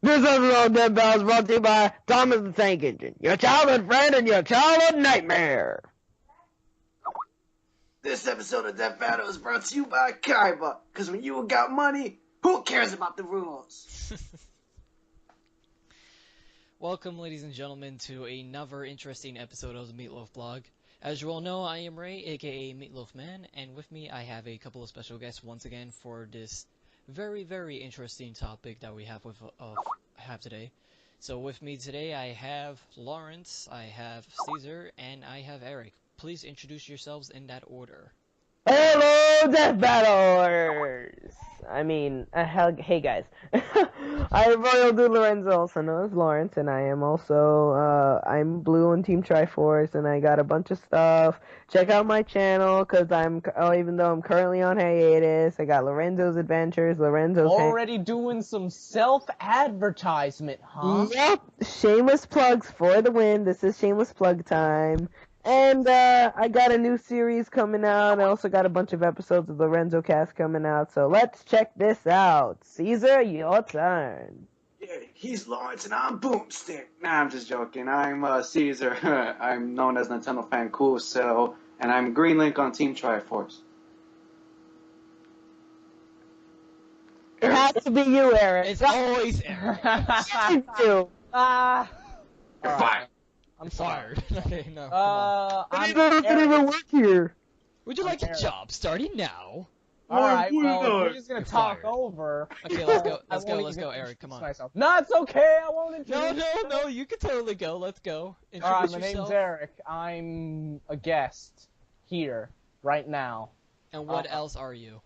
This episode of Death Battle is brought to you by Thomas the Tank Engine, your childhood friend and your childhood nightmare. This episode of Death Battle is brought to you by Kaiba, because when you got money, who cares about the rules? Welcome, ladies and gentlemen, to another interesting episode of the Meatloaf Blog. As you all know, I am Ray, aka Meatloaf Man, and with me I have a couple of special guests once again for this very, very interesting topic that we have today. So with me today I have Lawrence, I have Caesar, and I have Eric. Please introduce yourselves in that order. Hello, Death Battlers! Hey guys. I am RoyalDudeLorenzo, also known as Lawrence, and I am also, I'm blue on Team Triforce, and I got a bunch of stuff. Check out my channel, because even though I'm currently on hiatus, I got Lorenzo's Adventures, Already doing some self-advertisement, huh? Yep, shameless plugs for the win. This is shameless plug time. And I got a new series coming out. I also got a bunch of episodes of the Lorenzo Cast coming out. So let's check this out. Caesar, your turn. Yeah, he's Lawrence and I'm Boomstick. Nah, I'm just joking. I'm Caesar. I'm known as NintendoFanCOOLCIL, and I'm Green Link on Team Triforce. It has to be you, Eric. It's always Eric. It's you. You're fired. I'm sorry. Okay, no. It doesn't even work here. Would you like a job starting now? Alright, well, if we're just gonna You're talk fired. over. Okay, let's go. I Let's won't go, even Eric. Come on. myself. No, it's okay. I won't introduce No, you can totally go. Let's go. Alright, Introduce my yourself. name's Eric. I'm a guest here, right now. And what else are you?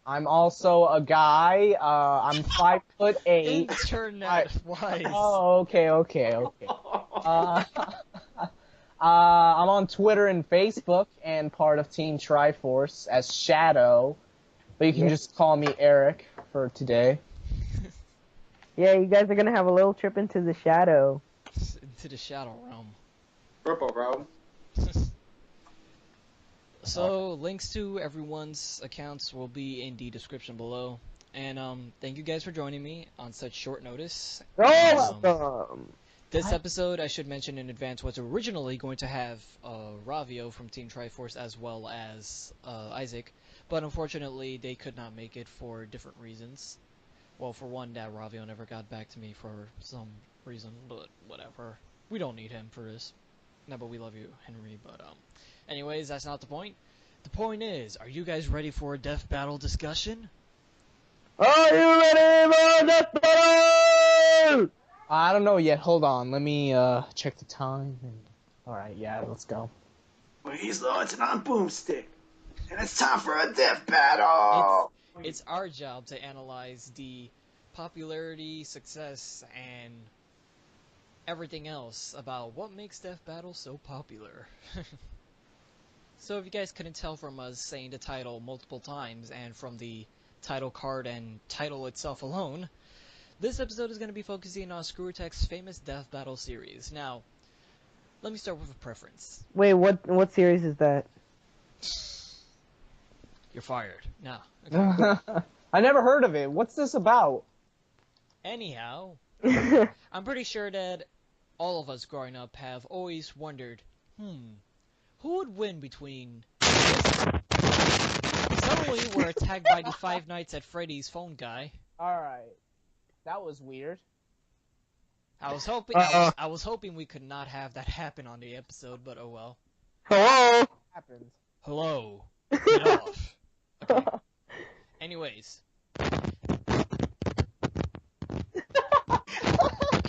I'm also a guy. I'm 5'8". Internet wise. Oh, okay. I'm on Twitter and Facebook and part of Team Triforce as Shadow, but you can just call me Eric for today. Yeah, you guys are gonna have a little trip into the shadow. Into the shadow realm. Purple, bro. So, links to everyone's accounts will be in the description below. And thank you guys for joining me on such short notice. Welcome. This episode, I should mention in advance, was originally going to have Ravio from Team Triforce as well as Isaac, but unfortunately they could not make it for different reasons. Well, for one, that Ravio never got back to me for some reason, but whatever. We don't need him for this. No, but we love you, Henry, but anyways, that's not the point. The point is, are you guys ready for a death battle discussion? Are you ready for a death battle? I don't know yet. Hold on. Let me check the time. Alright, yeah, let's go. Well, he's Lawrence and I'm Boomstick. And it's time for a death battle! It's our job to analyze the popularity, success, and everything else about what makes Death Battle so popular. So if you guys couldn't tell from us saying the title multiple times and from the title card and title itself alone, this episode is going to be focusing on ScrewAttack's famous Death Battle series. Now, let me start with a preference. Wait, what series is that? You're fired. No. Okay. I never heard of it. What's this about? Anyhow, I'm pretty sure that all of us growing up have always wondered, who would win between... Suddenly, we're attacked by the Five Nights at Freddy's phone guy. Alright. That was weird. I was hoping we could not have that happen on the episode, but oh well. Hello? Happened. Hello. Get off. Okay. Anyways. Okay,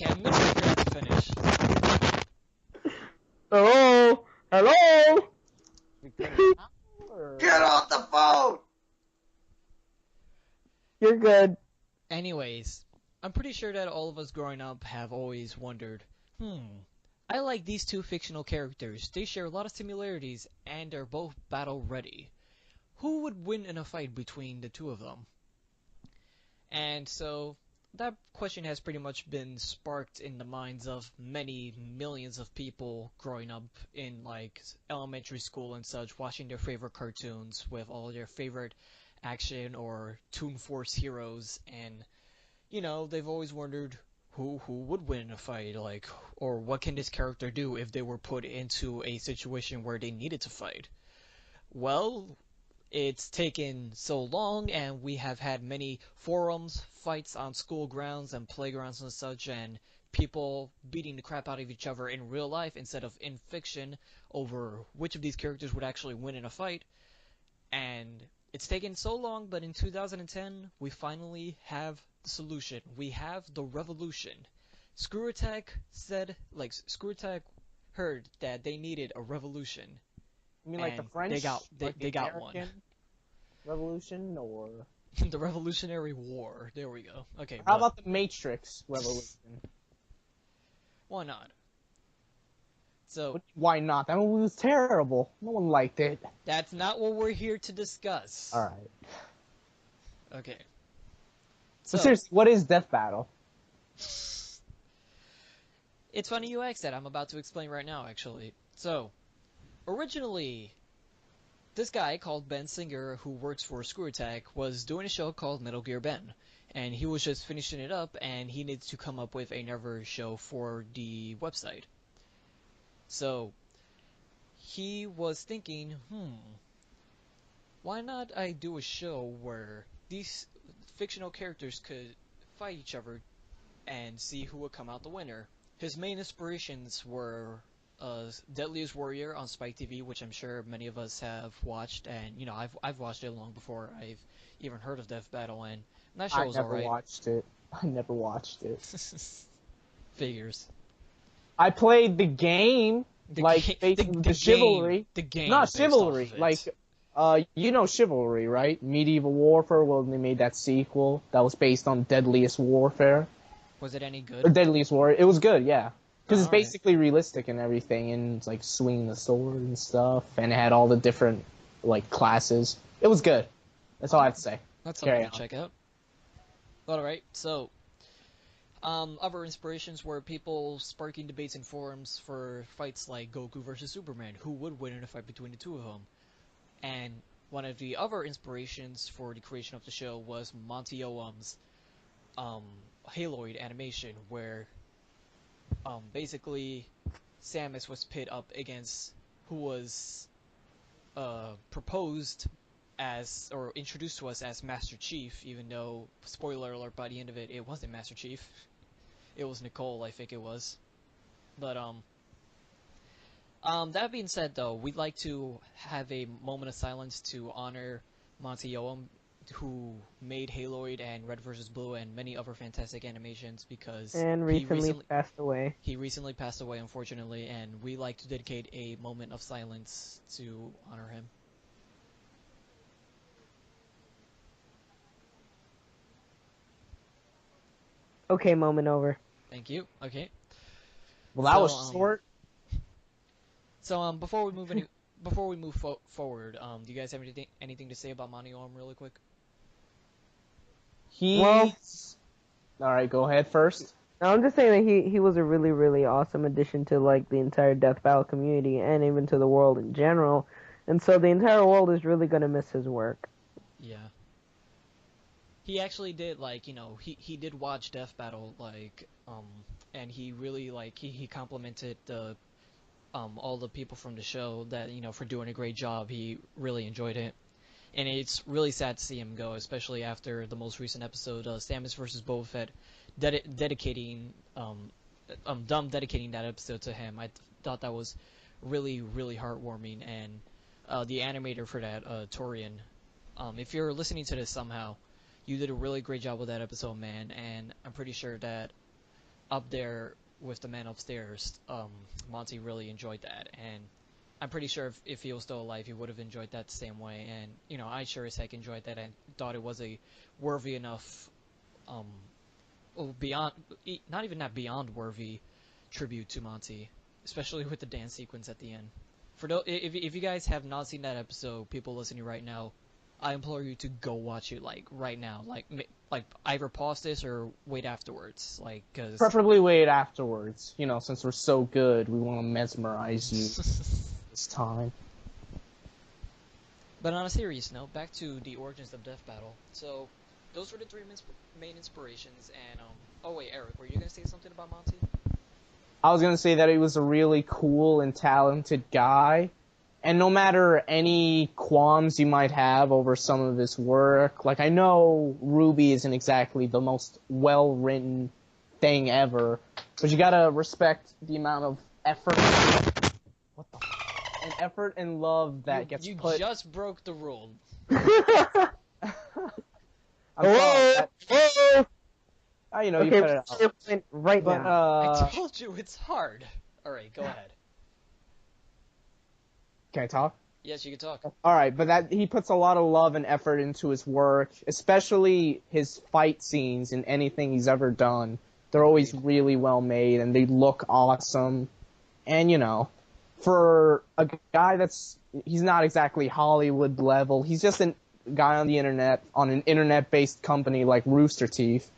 I'm gonna wait for that to finish. Hello? Hello? Get off the phone! You're good. Anyways, I'm pretty sure that all of us growing up have always wondered, I like these two fictional characters. They share a lot of similarities, and they're both battle-ready. Who would win in a fight between the two of them? And so, that question has pretty much been sparked in the minds of many millions of people growing up in, like, elementary school and such, watching their favorite cartoons with all their favorite action or Toon Force heroes, and, you know, they've always wondered, who would win in a fight, like, or what can this character do if they were put into a situation where they needed to fight? Well, it's taken so long, and we have had many forums, fights on school grounds and playgrounds and such, and people beating the crap out of each other in real life instead of in fiction over which of these characters would actually win in a fight. And it's taken so long, but in 2010, we finally have the solution. We have the revolution. ScrewAttack ScrewAttack heard that they needed a revolution. You mean like the And French? they got one. American Revolution, or The Revolutionary War. There we go. Okay, how but about the Matrix Revolution? why not? So Why not? That movie was terrible. No one liked it. that's not what we're here to discuss. All right. Okay. So So seriously, what is Death Battle? it's funny you asked that. I'm about to explain right now, actually. So originally, this guy called Ben Singer, who works for ScrewAttack, was doing a show called Metal Gear Ben, and he was just finishing it up, and he needed to come up with another show for the website. So he was thinking, why not I do a show where these fictional characters could fight each other and see who would come out the winner? His main inspirations were Deadliest Warrior on Spike TV, which I'm sure many of us have watched, and I've watched it long before I've even heard of Death Battle, and that show was alright. I never watched it. Figures. I played the game, the chivalry. The game. Not based off chivalry, of it. you know chivalry, right? Medieval Warfare. Well, they made that sequel that was based on Deadliest Warfare. Was it any Or good? Deadliest Warrior. It was good, yeah. Because it's Alright. basically realistic and everything, and it's like swinging the sword and stuff, and it had all the different classes. It was good. That's all I have to say. That's Carry something to on. check out. Alright, so other inspirations were people sparking debates in forums for fights like Goku versus Superman, who would win in a fight between the two of them. And one of the other inspirations for the creation of the show was Monty Oum's Haloid animation, where basically Samus was pit up against who was proposed as, or introduced to us as, Master Chief, even though, spoiler alert, by the end of it, it wasn't Master Chief. It was Nicole, I think it was. But that being said, though, we'd like to have a moment of silence to honor Monty Oum, who made Haloid and Red vs. Blue and many other fantastic animations, because And recently passed away. he recently passed away, unfortunately, and we like to dedicate a moment of silence to honor him. Okay, moment over. Thank you. Okay. Well, that So, was short. So before we move forward, do you guys have anything to say about Monty Oum really quick? He's... Alright, go ahead first. No, I'm just saying that he was a really, really awesome addition to the entire Death Battle community and even to the world in general. And so the entire world is really gonna miss his work. Yeah. He actually did, he did watch Death Battle, and he really, he complimented all the people from the show that, for doing a great job. He really enjoyed it. And it's really sad to see him go, especially after the most recent episode, Samus vs. Boba Fett, dedicating that episode to him. I thought that was really, really heartwarming, and the animator for that, Torian, if you're listening to this somehow, you did a really great job with that episode, man, and I'm pretty sure that up there with the man upstairs, Monty really enjoyed that, and I'm pretty sure if he was still alive, he would have enjoyed that the same way, and, I sure as heck enjoyed that and thought it was a worthy enough, beyond worthy tribute to Monty, especially with the dance sequence at the end. If you guys have not seen that episode, people listening right now, I implore you to go watch it, right now, either pause this or wait afterwards, cause Preferably wait afterwards. Since we're so good, we want to mesmerize you this time. But on a serious note, back to the origins of Death Battle. So, those were the three main inspirations. And oh wait, Eric, were you gonna say something about Monty? I was gonna say that he was a really cool and talented guy, and no matter any qualms you might have over some of his work, like I know Ruby isn't exactly the most well-written thing ever, but you gotta respect the amount of effort, and effort and love that gets put. You just broke the rule. I'm sorry. Whoa! You know, Okay, you cut it out. right But now. I told you it's hard. All right, go ahead. Can I talk? Yes, you can talk. All right, but that he puts a lot of love and effort into his work, especially his fight scenes in anything he's ever done. They're always really well made and they look awesome. And you know, for a guy he's not exactly Hollywood level. He's just a guy on the internet, on an internet-based company like Rooster Teeth.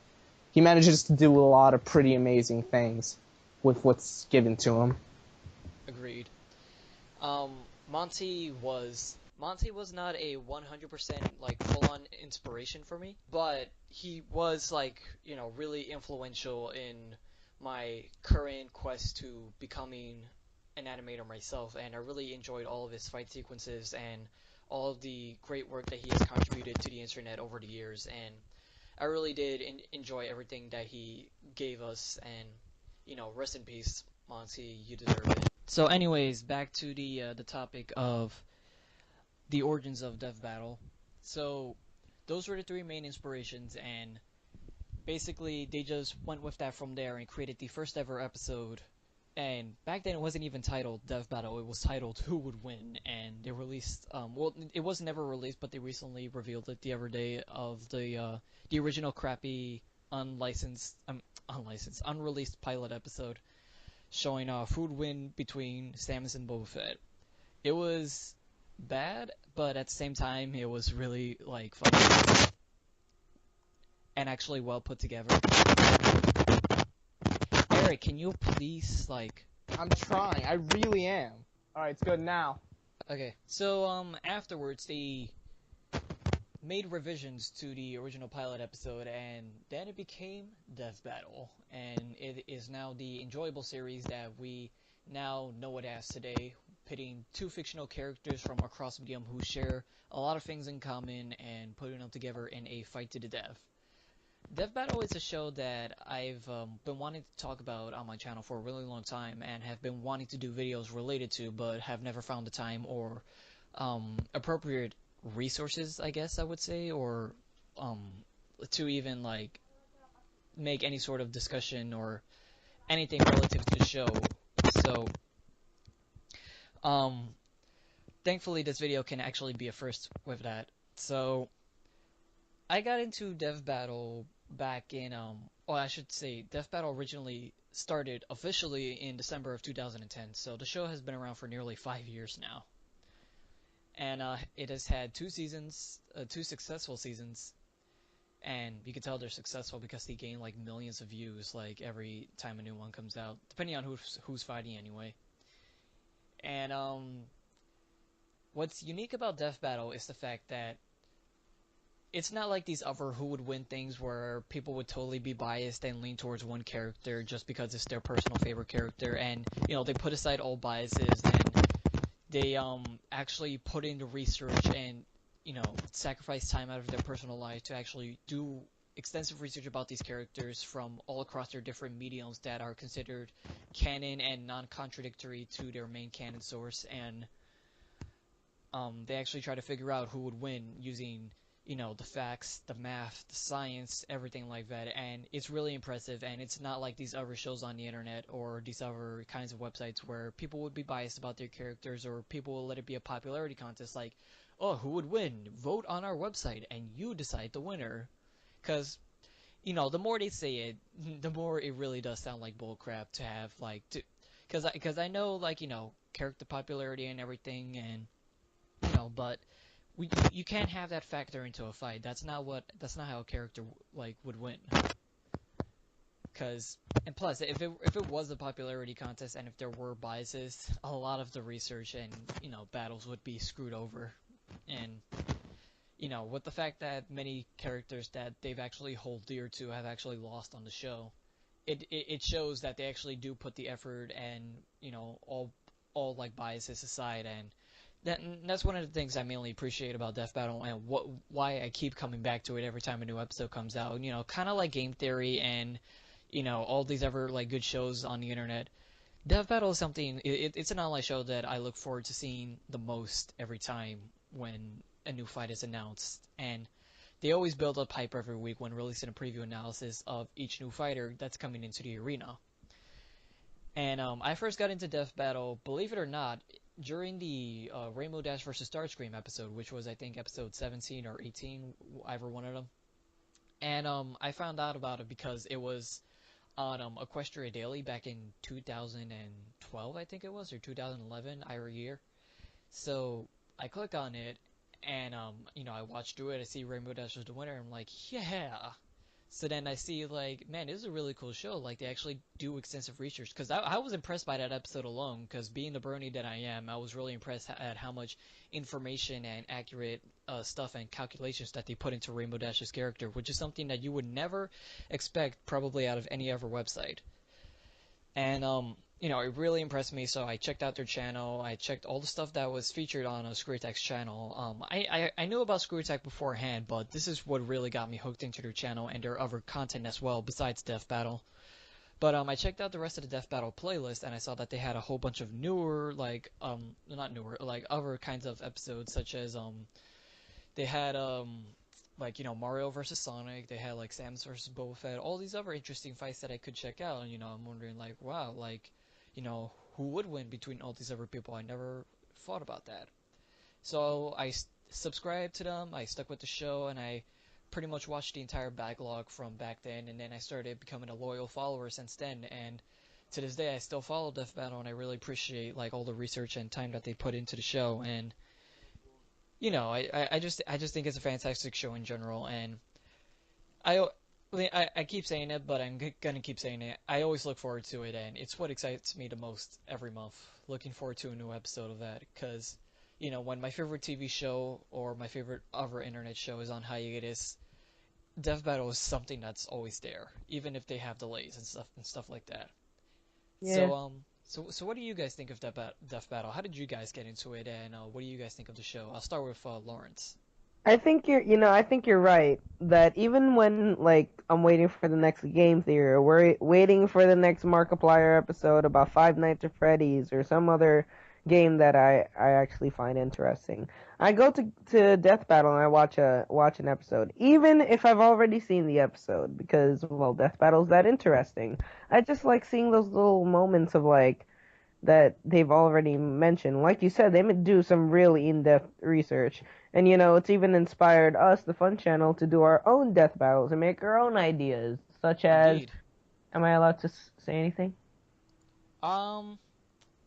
He manages to do a lot of pretty amazing things with what's given to him. Agreed. Monty was not a 100% like full-on inspiration for me, but he was like, you know, really influential in my current quest to becoming an animator myself, and I really enjoyed all of his fight sequences and all of the great work that he has contributed to the internet over the years, and I really did enjoy everything that he gave us, and, you know, rest in peace, Monty, you deserve it. So anyways, back to the topic of the origins of Death Battle. So those were the three main inspirations, and basically they just went with that from there and created the first ever episode. And back then it wasn't even titled Death Battle, it was titled Who Would Win, and they released, well, it was never released, but they recently revealed it the other day of the original crappy unreleased pilot episode showing who would win between Samus and Boba Fett. It was bad, but at the same time it was really like funny and actually well put together. Eric, can you please like? I'm trying. I really am. All right, it's good now. Okay, so afterwards they made revisions to the original pilot episode, and then it became Death Battle, and it is now the enjoyable series that we now know it as today, pitting two fictional characters from across medium who share a lot of things in common and putting them together in a fight to the death. Death Battle is a show that I've been wanting to talk about on my channel for a really long time and have been wanting to do videos related to, but have never found the time or appropriate resources, I guess I would say, or to even like make any sort of discussion or anything relative to the show. So thankfully this video can actually be a first with that. So I got into Death Battle back in well, I should say Death Battle originally started officially in December of 2010, so the show has been around for nearly 5 years now. And it has had two seasons, two successful seasons, and you can tell they're successful because they gain like millions of views like every time a new one comes out, depending on who's fighting anyway. And what's unique about Death Battle is the fact that it's not like these other who would win things where people would totally be biased and lean towards one character just because it's their personal favorite character, and you know they put aside all biases and they actually put in the research and, you know, sacrifice time out of their personal life to actually do extensive research about these characters from all across their different mediums that are considered canon and non-contradictory to their main canon source, and they actually try to figure out who would win using, you know, the facts, the math, the science, everything like that, and it's really impressive, and it's not like these other shows on the internet or these other kinds of websites where people would be biased about their characters, or people will let it be a popularity contest like, oh, who would win? Vote on our website and you decide the winner. Because, you know, the more they say it, the more it really does sound like bullcrap to have, like, because I know, like, you know, character popularity and everything, and, you know, but you can't have that factor into a fight. That's not how a character like would win. And plus, if it was a popularity contest and if there were biases, a lot of the research and, you know, battles would be screwed over. And you know, with the fact that many characters that they've actually hold dear to have actually lost on the show, it shows that they actually do put the effort and, you know, all like biases aside, and that's one of the things I mainly appreciate about Death Battle, and why I keep coming back to it every time a new episode comes out. You know, kind of like Game Theory and, you know, all these other like good shows on the internet. Death Battle is something. It's an online show that I look forward to seeing the most every time when a new fight is announced, and they always build up hype every week when releasing a preview analysis of each new fighter that's coming into the arena. And I first got into Death Battle, believe it or not, during the Rainbow Dash vs. Starscream episode, which was I think episode 17 or 18, either one of them. And I found out about it because it was on Equestria Daily back in 2012, I think it was, or 2011, either year. So I click on it, and you know, I watch through it. I see Rainbow Dash was the winner. I'm like, yeah. So then I see, like, man, this is a really cool show. Like, they actually do extensive research. Because I was impressed by that episode alone. Because being the brony that I am, I was really impressed at how much information and accurate stuff and calculations that they put into Rainbow Dash's character, which is something that you would never expect probably out of any other website. And you know, it really impressed me. So I checked out their channel. I checked all the stuff that was featured on ScrewAttack's channel. I knew about ScrewAttack beforehand, but this is what really got me hooked into their channel and their other content as well, besides Death Battle. But I checked out the rest of the Death Battle playlist, and I saw that they had a whole bunch of newer, like not newer, like other kinds of episodes, such as they had like, you know, Mario versus Sonic. They had like Samus versus Boba Fett. All these other interesting fights that I could check out. And, you know, I'm wondering, like, wow, like, you know, who would win between all these other people? I never thought about that. So I subscribed to them. I stuck with the show, and I pretty much watched the entire backlog from back then. And then I started becoming a loyal follower since then. And to this day, I still follow Death Battle, and I really appreciate like all the research and time that they put into the show. And you know, I just think it's a fantastic show in general, and I I keep saying it, but I'm gonna keep saying it. I always look forward to it, and it's what excites me the most every month. Looking forward to a new episode of that, because you know, when my favorite TV show or my favorite other internet show is on hiatus, Death Battle is something that's always there, even if they have delays and stuff like that. Yeah. So what do you guys think of Death Battle? How did you guys get into it, and what do you guys think of the show? I'll start with Lawrence. I think you're right that even when like I'm waiting for the next game theory, or we're waiting for the next Markiplier episode about Five Nights at Freddy's or some other game that I actually find interesting, I go to Death Battle and I watch an episode, even if I've already seen the episode, because well, Death Battle's that interesting. I just like seeing those little moments of like that they've already mentioned. Like you said, they do some really in-depth research. And, you know, it's even inspired us, the Fun Channel, to do our own death battles and make our own ideas, such as... Indeed. Am I allowed to say anything? Um,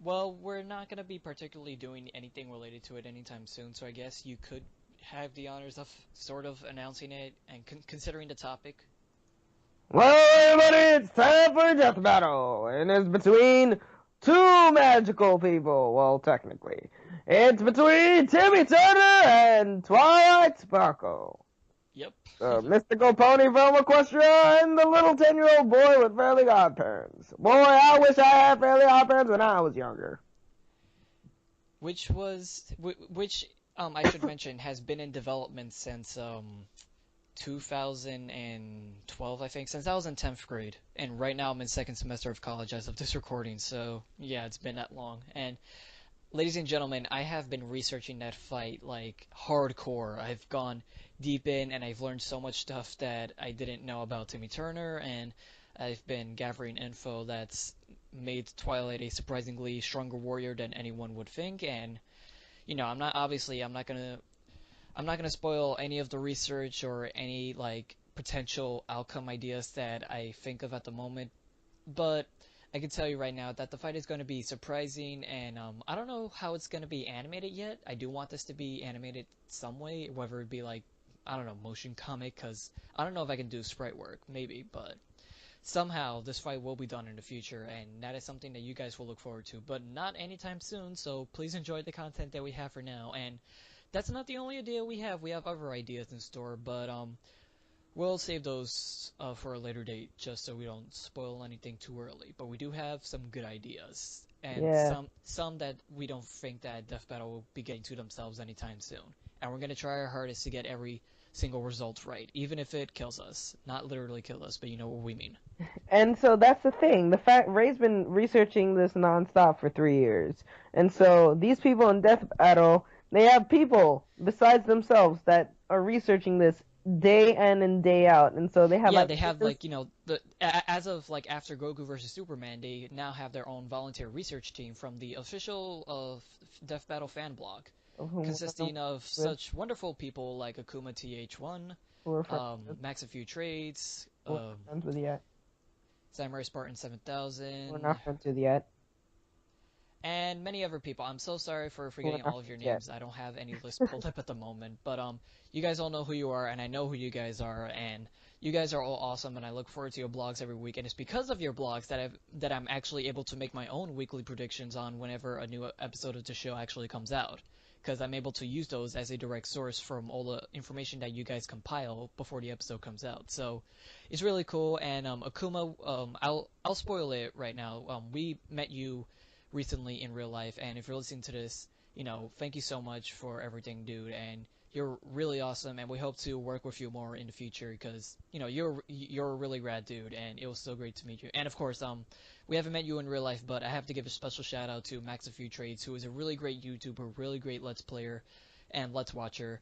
well, we're not gonna be particularly doing anything related to it anytime soon, so I guess you could have the honors of sort of announcing it and considering the topic. Well, everybody, it's time for a death battle. And it's between two magical people. Well, technically. It's between Timmy Turner and Twilight Sparkle. Yep. The mystical pony from Equestria and the little 10-year-old boy with fairly odd parents. Boy, I wish I had fairly odd parents when I was younger. Which I should mention has been in development since 2012, I think, since I was in 10th grade. And right now I'm in second semester of college as of this recording, so yeah, it's been that long. And ladies and gentlemen, I have been researching that fight like hardcore. I've gone deep in and I've learned so much stuff that I didn't know about Timmy Turner, and I've been gathering info that's made Twilight a surprisingly stronger warrior than anyone would think. And you know, I'm not gonna spoil any of the research or any like potential outcome ideas that I think of at the moment, but I can tell you right now that the fight is going to be surprising, and I don't know how it's going to be animated yet. I do want this to be animated some way, whether it be like, I don't know, motion comic, because I don't know if I can do sprite work, maybe, but somehow this fight will be done in the future, and that is something that you guys will look forward to, but not anytime soon, so please enjoy the content that we have for now. And that's not the only idea we have. We have other ideas in store, but we'll save those for a later date, just so we don't spoil anything too early. But we do have some good ideas, and Yeah. some that we don't think that Death Battle will be getting to themselves anytime soon. And we're gonna try our hardest to get every single result right, even if it kills us. Not literally kill us, but you know what we mean. And so that's the thing. The fact Ray's been researching this nonstop for 3 years, and so these people in Death Battle, they have people besides themselves that are researching this day in and day out, and so they have Yeah, they have ideas. like as of like after Goku versus Superman, they now have their own volunteer research team from the official Death Battle fan blog, Of whom we're consisting of with, such wonderful people like Akuma TH1, who we're friends with, Max of Few Trades, who we're not friends with yet. Samurai Spartan We're 7000, not friends with yet. and many other people. I'm so sorry for We're forgetting not all of your friends yet. names. I don't have any list pulled up at the moment, but you guys all know who you are, and I know who you guys are, and you guys are all awesome, and I look forward to your blogs every week. And it's because of your blogs that I'm actually able to make my own weekly predictions on whenever a new episode of the show actually comes out, because I'm able to use those as a direct source from all the information that you guys compile before the episode comes out. So it's really cool. And Akuma, I'll spoil it right now. We met you recently in real life, and if you're listening to this, thank you so much for everything, dude, and you're really awesome, and we hope to work with you more in the future because you're a really rad dude, and it was so great to meet you. And of course, we haven't met you in real life, but I have to give a special shout out to Max of Few Trades, who is a really great YouTuber, really great Let's Player and Let's Watcher.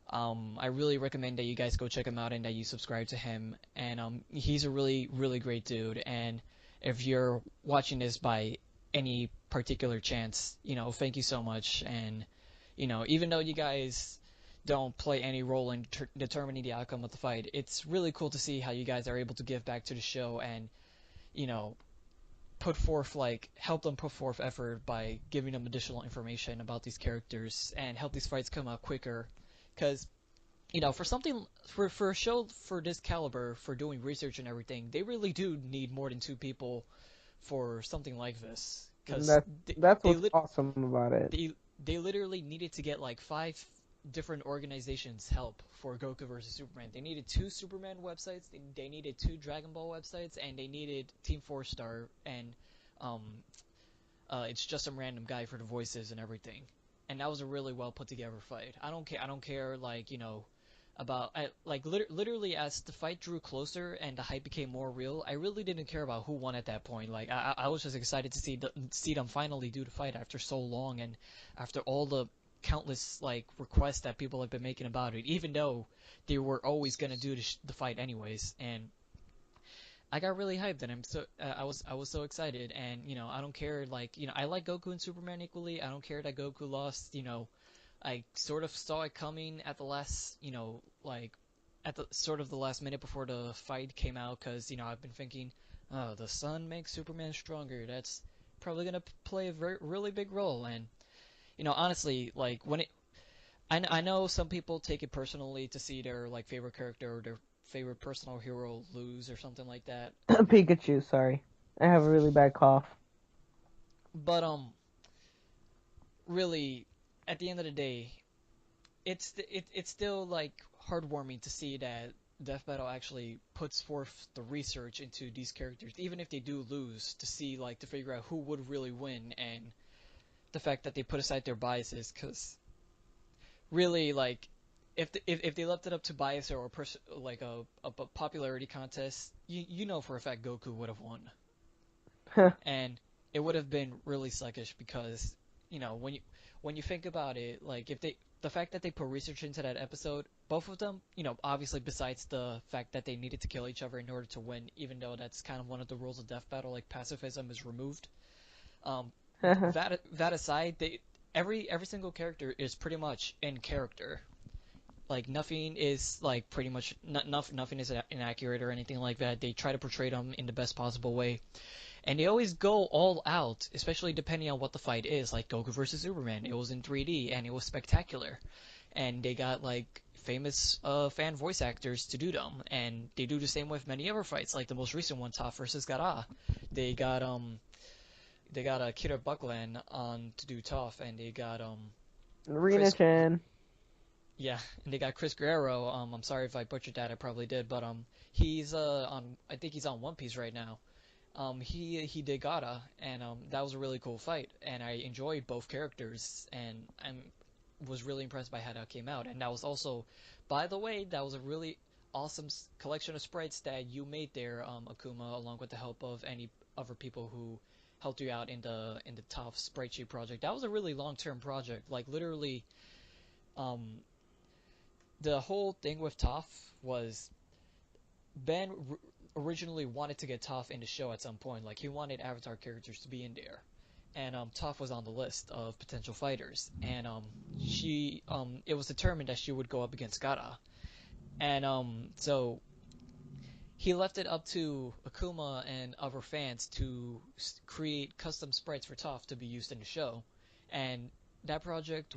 I really recommend that you guys go check him out and that you subscribe to him. And he's a really, really great dude. And if you're watching this by any particular chance, thank you so much. And, even though you guys don't play any role in determining the outcome of the fight, it's really cool to see how you guys are able to give back to the show and, you know, put forth, like, help them put forth effort by giving them additional information about these characters and help these fights come out quicker. Because for something for a show for this caliber, for doing research and everything, they really do need more than two people for something like this. And Because that's they what's awesome about it. they literally needed to get like five different organizations help for Goku versus Superman. They needed two Superman websites, they needed two Dragon Ball websites, and they needed Team 4-Star, and um, it's just some random guy for the voices and everything. And that was a really well put together fight. I don't care. I don't care. Like about literally as the fight drew closer and the hype became more real. I really didn't care about who won at that point. Like I was just excited to see them finally do the fight after so long and after all the countless like requests that people have been making about it. Even though they were always gonna do the fight anyways, and I got really hyped, and I was so excited, and I don't care, like I like Goku and Superman equally. I don't care that Goku lost. I sort of saw it coming at the last like at the sort of the last minute before the fight came out, because I've been thinking, oh, the sun makes Superman stronger. That's probably gonna play a really big role, and honestly, like when it I know some people take it personally to see their like favorite character or their favorite personal hero lose or something like that. Pikachu, sorry. I have a really bad cough. But really, at the end of the day, it's still like heartwarming to see that Death Battle actually puts forth the research into these characters, even if they do lose, to see like to figure out who would really win, and the fact that they put aside their biases, because really like if they left it up to bias or like a popularity contest, you know for a fact Goku would have won, and it would have been really suckish because when you think about it, like if they the fact that they put research into that episode, both of them, obviously besides the fact that they needed to kill each other in order to win, even though that's kind of one of the rules of Death Battle, like pacifism is removed. Um, that aside, every single character is pretty much in character. Like nothing is like pretty much nothing is inaccurate or anything like that. They try to portray them in the best possible way, and they always go all out, especially depending on what the fight is. Like Goku versus Superman, it was in 3D and it was spectacular, and they got like famous fan voice actors to do them, and they do the same with many other fights. Like the most recent one, Toph versus Gara, they got Kira Buckland on to do Toph, and they got Rena Chan. Yeah, and they got Chris Guerrero. I'm sorry if I butchered that. I probably did, but he's on. I think he's on One Piece right now. He did Gata, and that was a really cool fight, and I enjoyed both characters, and I was really impressed by how that came out. And that was also, by the way, that was a really awesome collection of sprites that you made there, Akuma, along with the help of any other people who helped you out in the top sprite sheet project. That was a really long-term project, like literally. Um, the whole thing with Toph was Ben originally wanted to get Toph in the show at some point. Like, he wanted Avatar characters to be in there. And Toph was on the list of potential fighters. And it was determined that she would go up against Gaara. And so he left it up to Akuma and other fans to create custom sprites for Toph to be used in the show. And that project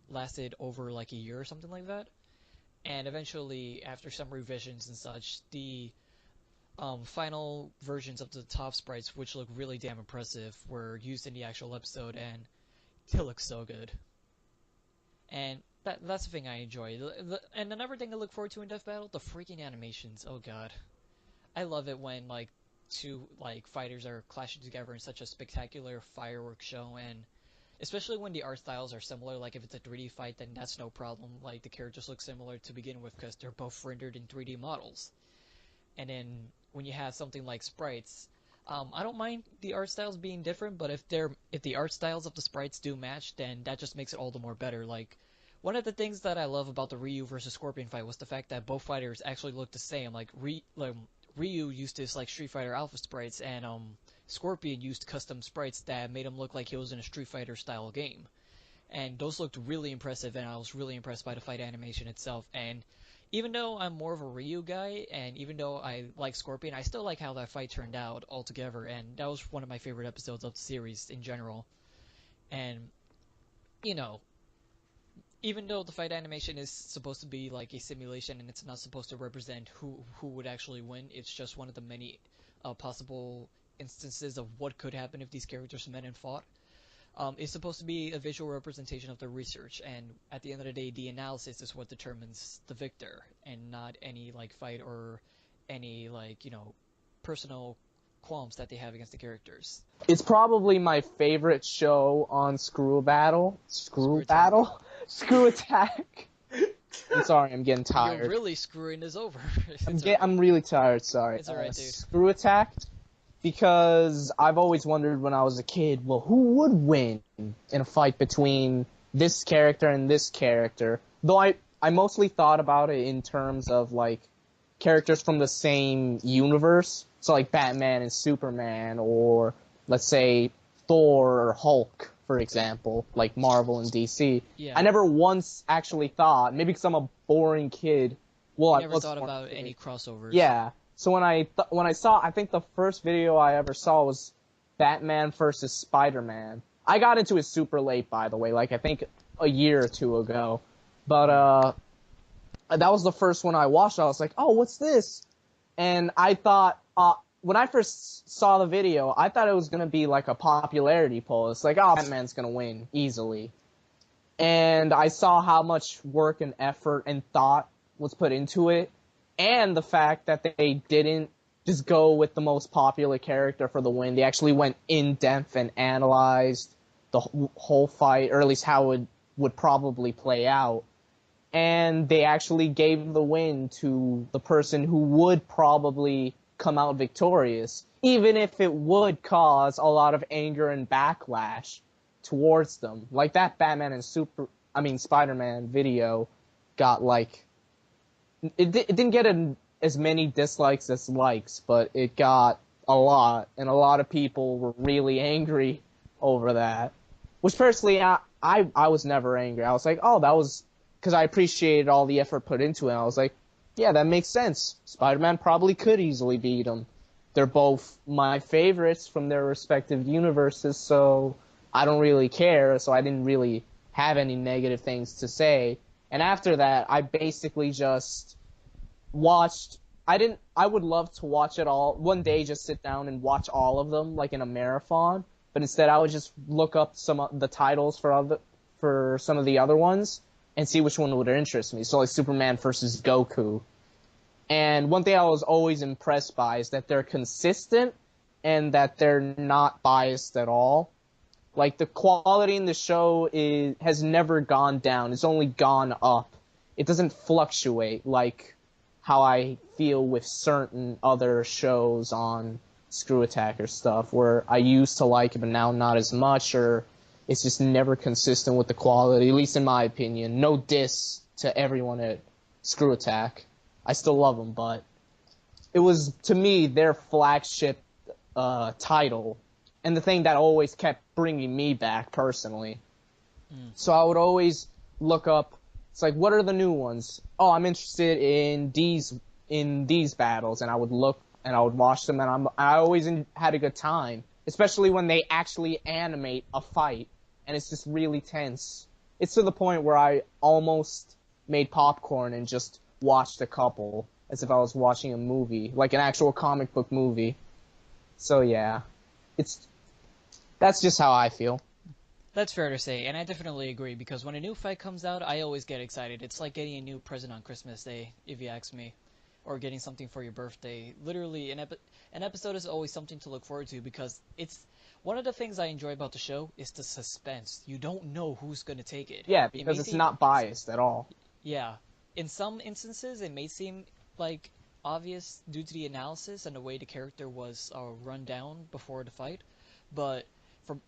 lasted over like a year or something like that. And eventually, after some revisions and such, the final versions of the top sprites, which look really damn impressive, were used in the actual episode, and they look so good. And that's the thing I enjoy. And another thing I look forward to in Death Battle, the freaking animations. Oh god, I love it when like two like fighters are clashing together in such a spectacular fireworks show, and especially when the art styles are similar. Like if it's a 3D fight, then that's no problem. Like the characters look similar to begin with because they're both rendered in 3D models. And then when you have something like sprites, I don't mind the art styles being different, but if the art styles of the sprites do match, then that just makes it all the more better. Like one of the things that I love about the Ryu versus Scorpion fight was the fact that both fighters actually look the same. Like Ryu used his like Street Fighter Alpha sprites, and Scorpion used custom sprites that made him look like he was in a Street Fighter style game. And those looked really impressive, and I was really impressed by the fight animation itself. And even though I'm more of a Ryu guy, and even though I like Scorpion, I still like how that fight turned out altogether, and that was one of my favorite episodes of the series in general. And, you know, even though the fight animation is supposed to be like a simulation and it's not supposed to represent who would actually win, it's just one of the many possible instances of what could happen if these characters met and fought. It's supposed to be a visual representation of the research, and at the end of the day, the analysis is what determines the victor, and not any like fight or any like personal qualms that they have against the characters. It's probably my favorite show on ScrewAttack. I'm sorry, I'm getting tired. You're really screwing this over. I'm really tired, sorry. It's alright, dude. ScrewAttack, because I've always wondered when I was a kid, well, who would win in a fight between this character and this character? Though I mostly thought about it in terms of, like, characters from the same universe. So, like, Batman and Superman, or, let's say, Thor or Hulk, for example, like Marvel and DC. Yeah. I never once actually thought, maybe because I'm a boring kid. Well, I never thought about any crossovers. Yeah. So when I saw, I think the first video I ever saw was Batman versus Spider-Man. I got into it super late, by the way, like I think a year or two ago. But that was the first one I watched. I was like, oh, what's this? And I thought, when I first saw the video, I thought it was going to be like a popularity poll. It's like, oh, Batman's going to win easily. And I saw how much work and effort and thought was put into it. And the fact that they didn't just go with the most popular character for the win. They actually went in-depth and analyzed the whole fight, or at least how it would probably play out. And they actually gave the win to the person who would probably come out victorious, even if it would cause a lot of anger and backlash towards them. Like that Batman and Spider-Man video got like... It didn't get as many dislikes as likes, but it got a lot, and a lot of people were really angry over that. Which personally, I was never angry. I was like, oh, that was... Because I appreciated all the effort put into it. I was like, yeah, that makes sense. Spider-Man probably could easily beat him. They're both my favorites from their respective universes, so I don't really care, so I didn't really have any negative things to say. And after that, I basically just watched... I would love to watch it all. One day, just sit down and watch all of them, like in a marathon. But instead, I would just look up some of the titles for some of the other ones, and see which one would interest me. So like Superman versus Goku. And one thing I was always impressed by is that they're consistent and that they're not biased at all. Like, the quality in the show has never gone down. It's only gone up. It doesn't fluctuate like how I feel with certain other shows on ScrewAttack or stuff, where I used to like it, but now not as much, or it's just never consistent with the quality, at least in my opinion. No diss to everyone at ScrewAttack. I still love them, but it was, to me, their flagship title, and the thing that always kept bringing me back personally. So I would always look up, it's like, what are the new ones? Oh, I'm interested in these battles, and I would look and I would watch them, and I always had a good time, especially when they actually animate a fight, and it's just really tense. It's to the point where I almost made popcorn and just watched a couple as if I was watching a movie, like an actual comic book movie. So yeah, that's just how I feel. That's fair to say, and I definitely agree, because when a new fight comes out, I always get excited. It's like getting a new present on Christmas Day, if you ask me, or getting something for your birthday. Literally, an episode is always something to look forward to, because it's one of the things I enjoy about the show is the suspense. You don't know who's going to take it. Yeah, because it's not biased at all. Yeah. In some instances, it may seem like obvious due to the analysis and the way the character was run down before the fight, but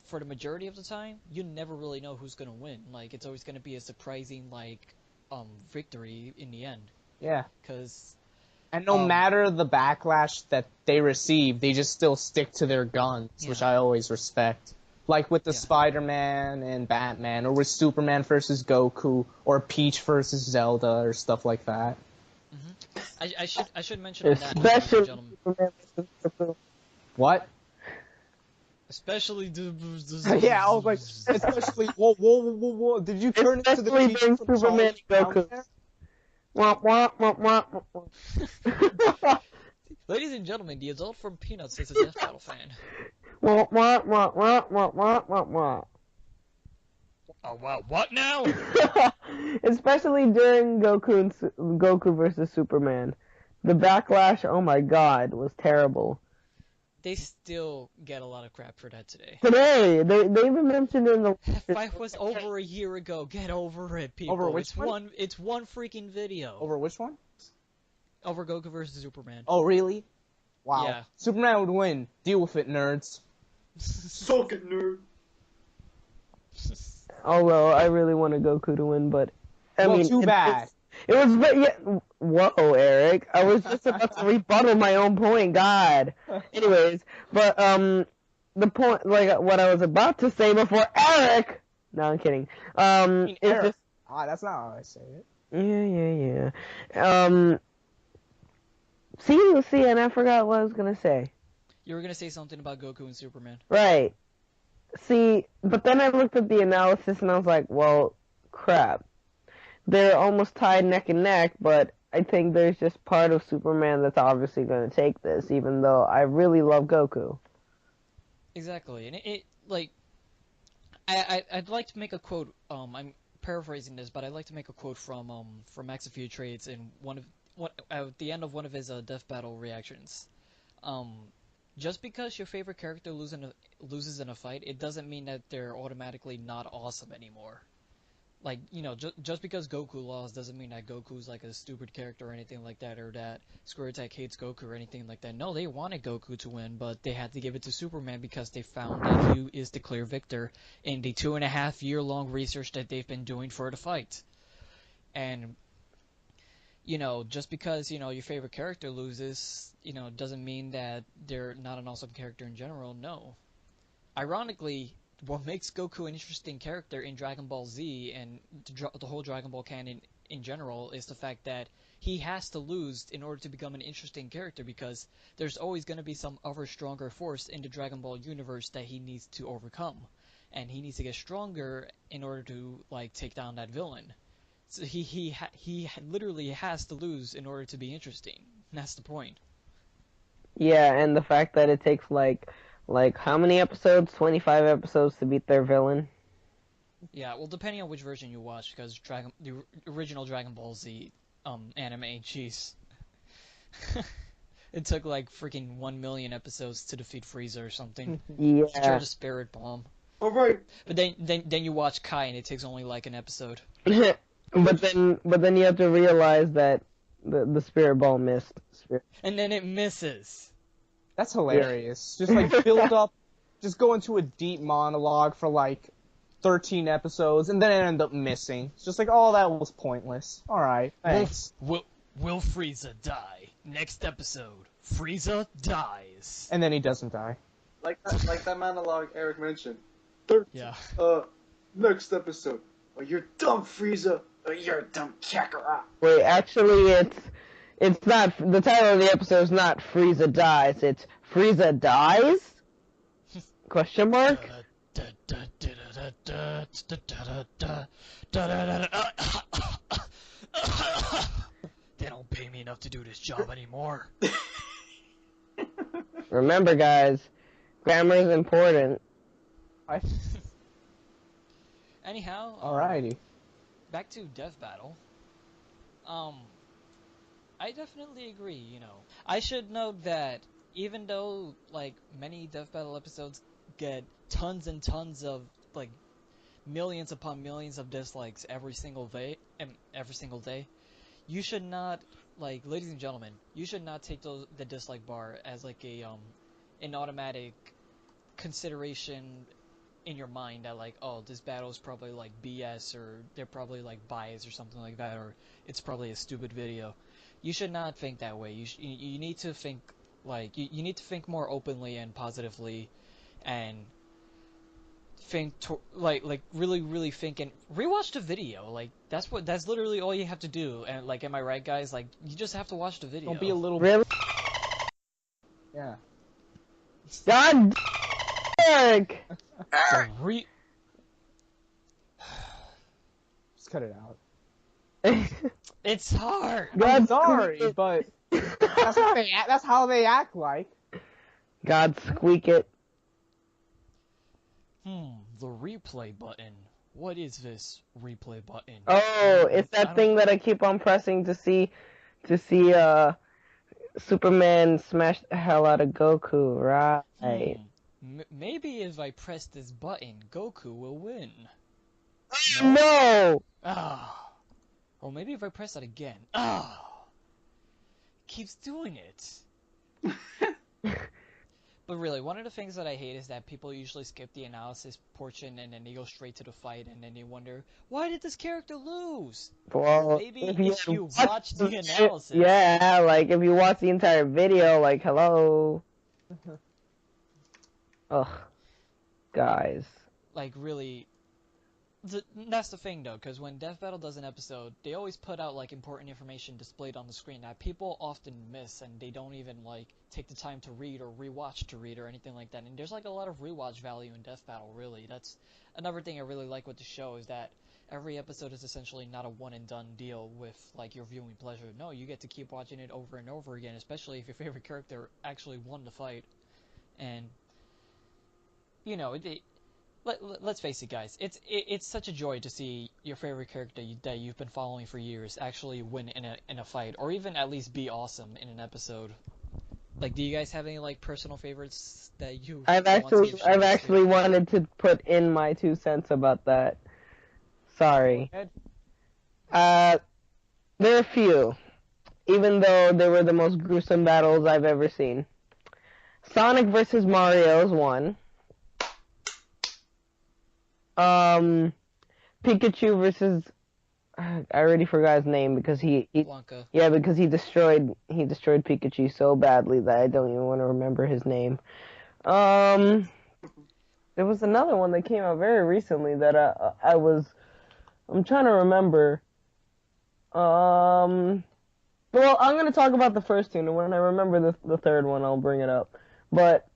for the majority of the time, you never really know who's gonna win. Like, it's always gonna be a surprising victory in the end. Yeah. And no matter the backlash that they receive, they just still stick to their guns, which I always respect. Like with the Spider-Man and Batman, or with Superman versus Goku, or Peach versus Zelda, or stuff like that. I should mention on that, ladies and gentlemen. What? Especially yeah, I was like, especially whoa. Did you turn into the creature from Superman Goku? Ladies and gentlemen, the adult from Peanuts is a Death Battle fan. Oh wow, what now? Especially during Goku versus Superman. The backlash, oh my god, was terrible. They still get a lot of crap for that today. Today! They even mentioned in the... That fight was over a year ago. Get over it, people. Over which one? It's one freaking video. Over which one? Over Goku versus Superman. Oh, really? Wow. Yeah. Superman would win. Deal with it, nerds. Suck it, nerd. Although, I really wanted Goku to win, but... I mean, too bad. It was... Whoa, Eric. I was just about to rebuttal my own point, god. Anyways, but, the point, like, what I was about to say before Eric... No, I'm kidding. Eric. Just... That's not how I say it. Yeah. See, and I forgot what I was gonna say. You were gonna say something about Goku and Superman. Right. See, but then I looked at the analysis and I was like, well, crap. They're almost tied neck and neck, but I think there's just part of Superman that's obviously going to take this, even though I really love Goku. Exactly, and I'd like to make a quote. I'm paraphrasing this, but I'd like to make a quote from Max a Few Trades in at the end of one of his Death Battle reactions. Just because your favorite character loses in a fight, it doesn't mean that they're automatically not awesome anymore. Like, you know, just because Goku lost doesn't mean that Goku's like a stupid character or anything like that, or that ScrewAttack hates Goku or anything like that. No, they wanted Goku to win, but they had to give it to Superman because they found that he is the clear victor in the 2.5-year-long research that they've been doing for the fight. And, you know, just because, you know, your favorite character loses, you know, doesn't mean that they're not an awesome character in general. No. Ironically, what makes Goku an interesting character in Dragon Ball Z and the whole Dragon Ball canon in general is the fact that he has to lose in order to become an interesting character, because there's always going to be some other stronger force in the Dragon Ball universe that he needs to overcome, and he needs to get stronger in order to like take down that villain. So he literally has to lose in order to be interesting. That's the point. Yeah, and the fact that it takes like how many episodes? 25 episodes to beat their villain? Yeah, well, depending on which version you watch, because the original Dragon Ball Z anime, jeez. It took like freaking 1 million episodes to defeat Frieza or something. Destroy Yeah. the Spirit Bomb. All right. But then you watch Kai and it takes only like an episode. but then you have to realize that the spirit ball missed. And then it misses. That's hilarious. Just like build up, just go into a deep monologue for like 13 episodes, and then it end up missing. It's just like, oh, that was pointless. All right, thanks. Will Frieza die? Next episode, Frieza dies. And then he doesn't die. Like that monologue Eric mentioned. Yeah. Next episode. Oh, you're dumb, Frieza. Oh, you're a dumb Kakarot. Wait, actually, it's not. The title of the episode is not Frieza dies. It's Frieza dies? Question mark. They don't pay me enough to do this job anymore. Remember, guys, grammar is important. Anyhow, Alrighty. back to Death Battle. I definitely agree, you know. I should note that even though, like, many Death Battle episodes get tons and tons of, like, millions upon millions of dislikes every single day, you should not, like, ladies and gentlemen, you should not take the dislike bar as, like, an automatic consideration in your mind that, like, oh, this battle is probably like BS, or they're probably like biased or something like that, or it's probably a stupid video. You should not think that way. You need to think, like, you need to think more openly and positively, and think like really think and rewatch the video. Like, that's literally all you have to do. And, like, am I right, guys? Like, you just have to watch the video. Don't be a little. Really? Yeah. God, Eric. Just cut it out. It's hard. I'm sorry, but that's how they act like. God, squeak it. The replay button. What is this replay button? Oh, it's that thing that I keep on pressing to see Superman smash the hell out of Goku, right? Maybe if I press this button, Goku will win. No! Or maybe if I press that again. Keeps doing it. But really, one of the things that I hate is that people usually skip the analysis portion and then they go straight to the fight, and then they wonder, why did this character lose? Well, Maybe if you watch the analysis. Yeah, like, if you watch the entire video, like, hello. Ugh. Guys. Like, really, that's the thing, though, because when Death Battle does an episode, they always put out, like, important information displayed on the screen that people often miss, and they don't even, like, take the time to read or rewatch to read or anything like that. And there's, like, a lot of rewatch value in Death Battle, really. That's another thing I really like with the show, is that every episode is essentially not a one-and-done deal with, like, your viewing pleasure. No, you get to keep watching it over and over again, especially if your favorite character actually won the fight. And, you know, let's face it, guys. It's such a joy to see your favorite character that you've been following for years actually win in a fight, or even at least be awesome in an episode. Like, do you guys have any, like, personal favorites that you? I've actually wanted to put in my 2 cents about that. Sorry. There are a few, even though they were the most gruesome battles I've ever seen. Sonic versus Mario is one. Pikachu versus, I already forgot his name because he Blanca. Yeah, because he destroyed Pikachu so badly that I don't even want to remember his name. There was another one that came out very recently that I'm trying to remember. Well, I'm gonna talk about the first two, and when I remember the third one, I'll bring it up. But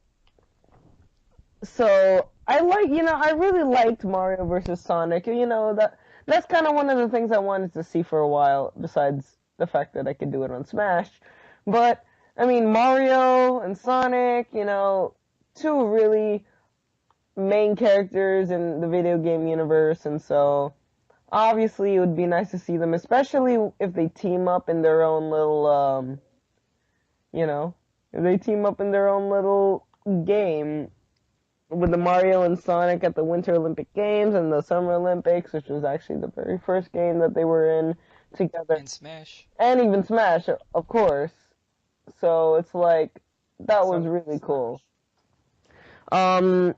so I really liked Mario versus Sonic. You know, that's kind of one of the things I wanted to see for a while, besides the fact that I could do it on Smash. But I mean, Mario and Sonic, you know, two really main characters in the video game universe, and so obviously it would be nice to see them, especially if they team up in their own little, if they team up in their own little game with the Mario and Sonic at the Winter Olympic Games and the Summer Olympics, which was actually the very first game that they were in together. And Smash. And even Smash, of course. So it's like, that was really cool. And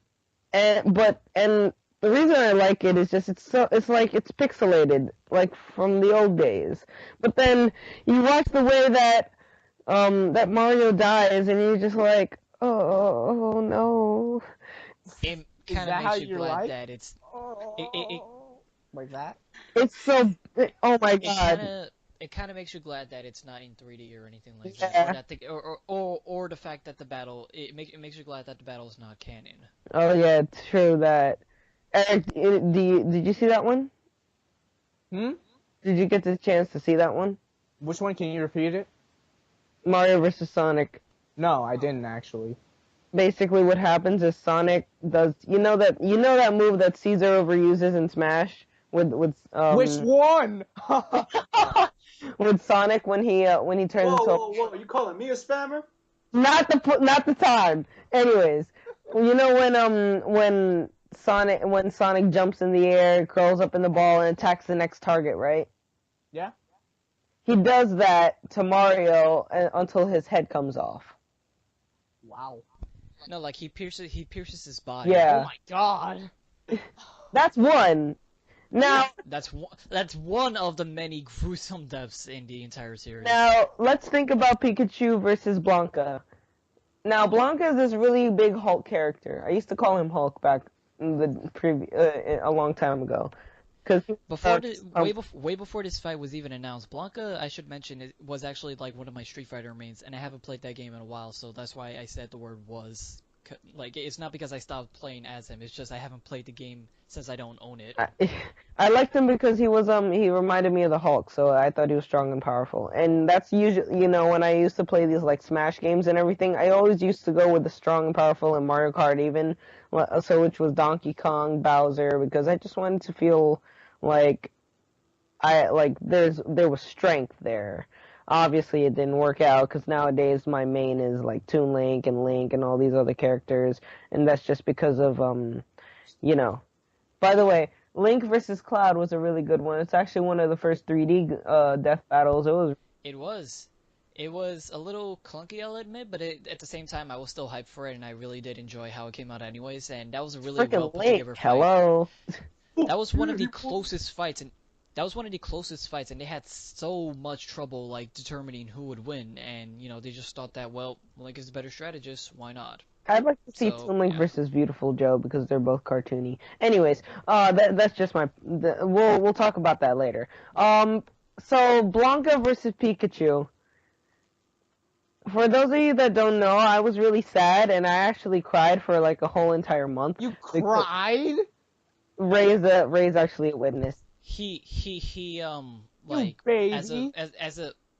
the reason I like it is just it's pixelated, like from the old days. But then you watch the way that that Mario dies, and you're just like, oh no. It kind of makes you glad that it's like that. It's so. Oh my god. It kind of makes you glad that it's not in 3D or anything like Yeah. that, or the fact that the battle it makes you glad that the battle is not canon. Oh yeah, it's true that. Eric, did you see that one? Did you get the chance to see that one? Which one? Can you repeat it? Mario vs. Sonic. No, I didn't actually. Basically, what happens is Sonic does. You know that move that Caesar overuses in Smash with Which one? with Sonic when he turns into. Whoa! You calling me a spammer? Not the time. Anyways, you know when Sonic jumps in the air, curls up in the ball, and attacks the next target, right? Yeah. He does that to Mario until his head comes off. Wow. No, like he pierces his body. Yeah. Oh my god. That's one. Now that's one of the many gruesome deaths in the entire series. Now let's think about Pikachu versus Blanca. Now Blanca is this really big Hulk character. I used to call him Hulk back in the a long time ago. Cause way before this fight was even announced, Blanca, I should mention, it was actually like one of my Street Fighter mains, and I haven't played that game in a while, so that's why I said the word was. Like, it's not because I stopped playing as him, it's just I haven't played the game since I don't own it. I liked him because he was he reminded me of the Hulk, so I thought he was strong and powerful. And that's usually, when I used to play these like Smash games and everything, I always used to go with the strong and powerful in Mario Kart even, so which was Donkey Kong, Bowser, because I just wanted to feel like there was strength there. Obviously, it didn't work out because nowadays my main is like Toon Link and all these other characters, and that's just because of By the way, Link versus Cloud was a really good one. It's actually one of the first 3D death battles. It was a little clunky, I'll admit, but at the same time, I was still hyped for it, and I really did enjoy how it came out anyways. And that was a really well put together fight. Hello. That was one of the closest fights, and they had so much trouble like determining who would win, and they just thought that, well, Link is the better strategist, why not? I'd like to see Toon Link versus Beautiful Joe because they're both cartoony. Anyways, that's just we'll talk about that later. So Blanca versus Pikachu. For those of you that don't know, I was really sad, and I actually cried for like a whole entire month. You cried? Ray's actually a witness. He like baby.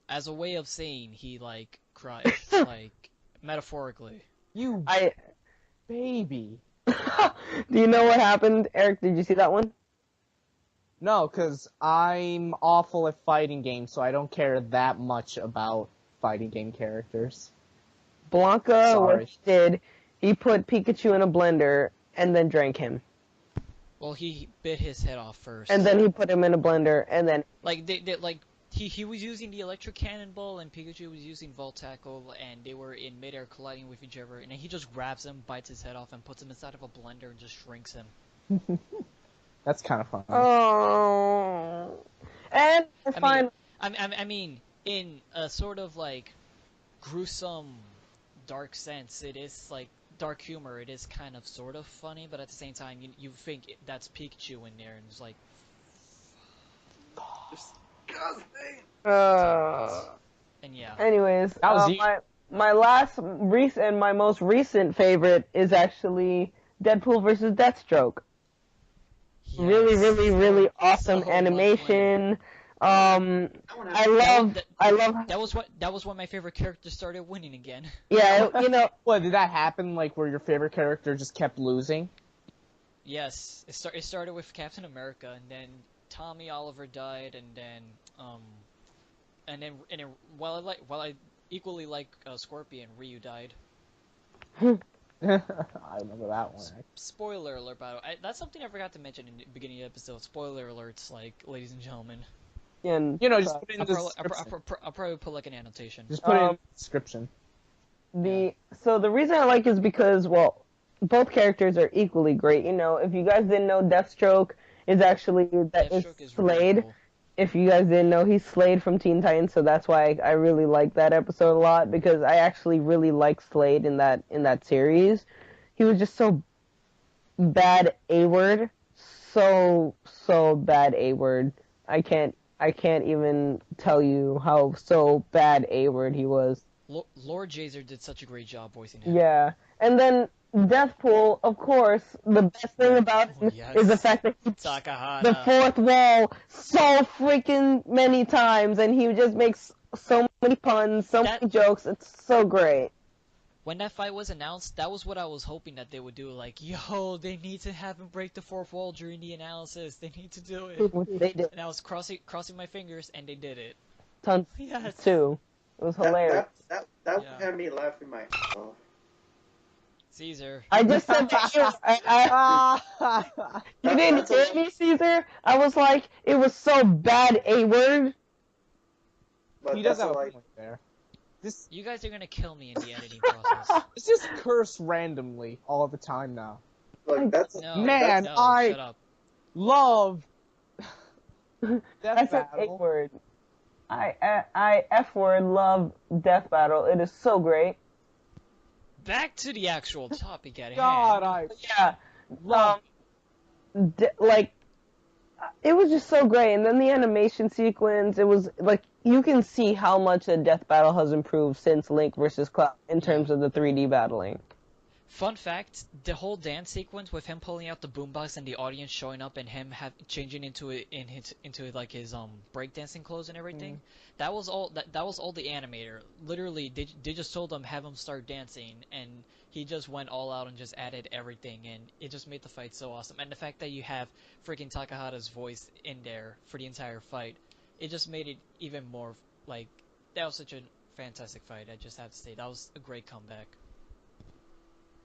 as a way of saying he like cried like metaphorically. Baby. Do you know what happened, Eric? Did you see that one? No, because I'm awful at fighting games, so I don't care that much about fighting game characters. Blanca, what he did, he put Pikachu in a blender and then drank him. Well, he bit his head off first. And then he put him in a blender, and then... He was using the electric cannonball, and Pikachu was using Volt Tackle, and they were in midair colliding with each other, and then he just grabs him, bites his head off, and puts him inside of a blender and just shrinks him. That's kind of fun. Oh... And I mean, in a sort of, like, gruesome, dark sense, it is, like, dark humor, it is kind of sort of funny, but at the same time, you think that's Pikachu in there, and it's like... Disgusting! And yeah. Anyways, my most recent favorite is actually Deadpool versus Deathstroke. Yes. Really awesome animation. I love that was when my favorite character started winning again. Yeah, What, did that happen, like, where your favorite character just kept losing? Yes, it started with Captain America, and then Tommy Oliver died, um, and then while I equally like Scorpion, Ryu died. I remember that one. Spoiler alert, by the way. That's something I forgot to mention in the beginning of the episode. Spoiler alerts, like, ladies and gentlemen. And You know, just put it in the description. I'll probably put like an annotation. Just put it in the description. So the reason I like is because, well, both characters are equally great. You know, if you guys didn't know, Deathstroke is actually Deathstroke is Slade. really cool. If you guys didn't know, he's Slade from Teen Titans, so that's why I really like that episode a lot, because I actually really like Slade in that series. He was just so bad A-word, so bad A-word. I can't even tell you how so bad A-word he was. Lord Jazer did such a great job voicing him. Yeah, and then Deathpool, of course, the best thing about him is the fact that he Takahata. the fourth wall so freaking many times, and he just makes so many puns, many jokes. It's so great. When that fight was announced, that was what I was hoping that they would do. Like, yo, they need to have him break the fourth wall during the analysis. They need to do it. They did. And I was crossing my fingers, and they did it. Tons too. It was hilarious. That had me laughing my ass off. Caesar. I just said that you didn't hear me, Caesar? I was like, it was so bad A-word. He does have a point there. You guys are gonna kill me in the editing process. It's just curse randomly all the time now. Look, that's shut up. Love Death That's an Battle. A-word. I F-word love Death Battle. It is so great. Back to the actual topic at hand. God, Yeah. Like, it was just so great. And then the animation sequence, it was like, you can see how much the Death Battle has improved since Link versus Cloud in terms of the 3D battling. Fun fact, the whole dance sequence with him pulling out the boombox and the audience showing up and him changing into his breakdancing clothes and everything, that was all the animator. Literally, they just told him have him start dancing, and he just went all out and just added everything, and it just made the fight so awesome. And the fact that you have freaking Takahata's voice in there for the entire fight, it just made it even more, like, that was such a fantastic fight. I just have to say, that was a great comeback.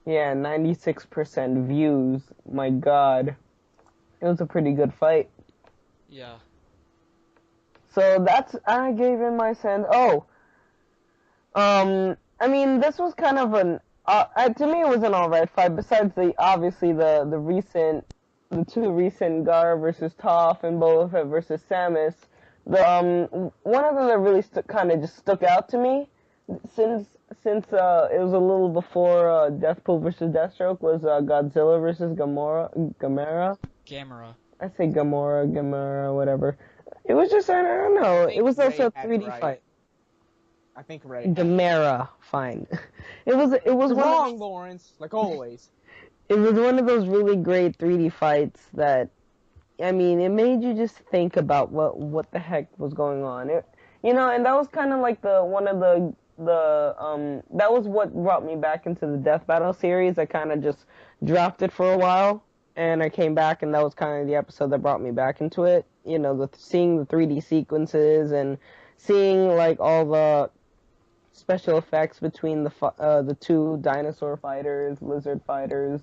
Yeah, 96% views. My god. It was a pretty good fight. Yeah. So I gave him my send. Oh. I mean, this was kind of to me it was an alright fight, besides obviously the two recent Gara versus Toph and Boba Fett versus Samus. One of them that really kind of just stuck out to me, since it was a little before Deathpool versus Deathstroke, was Godzilla versus Gamera. I say Gamera, whatever. It was just, I don't know, it was also a 3D fight. I think Ray. Gamera, fine. It was wrong, Lawrence, like always. It was one of those really great 3D fights that, I mean, it made you just think about what the heck was going on. And that was kind of like that was what brought me back into the Death Battle series. I kind of just dropped it for a while, and I came back, and that was kind of the episode that brought me back into it. Seeing the 3D sequences and seeing like all the special effects between the two dinosaur fighters, lizard fighters.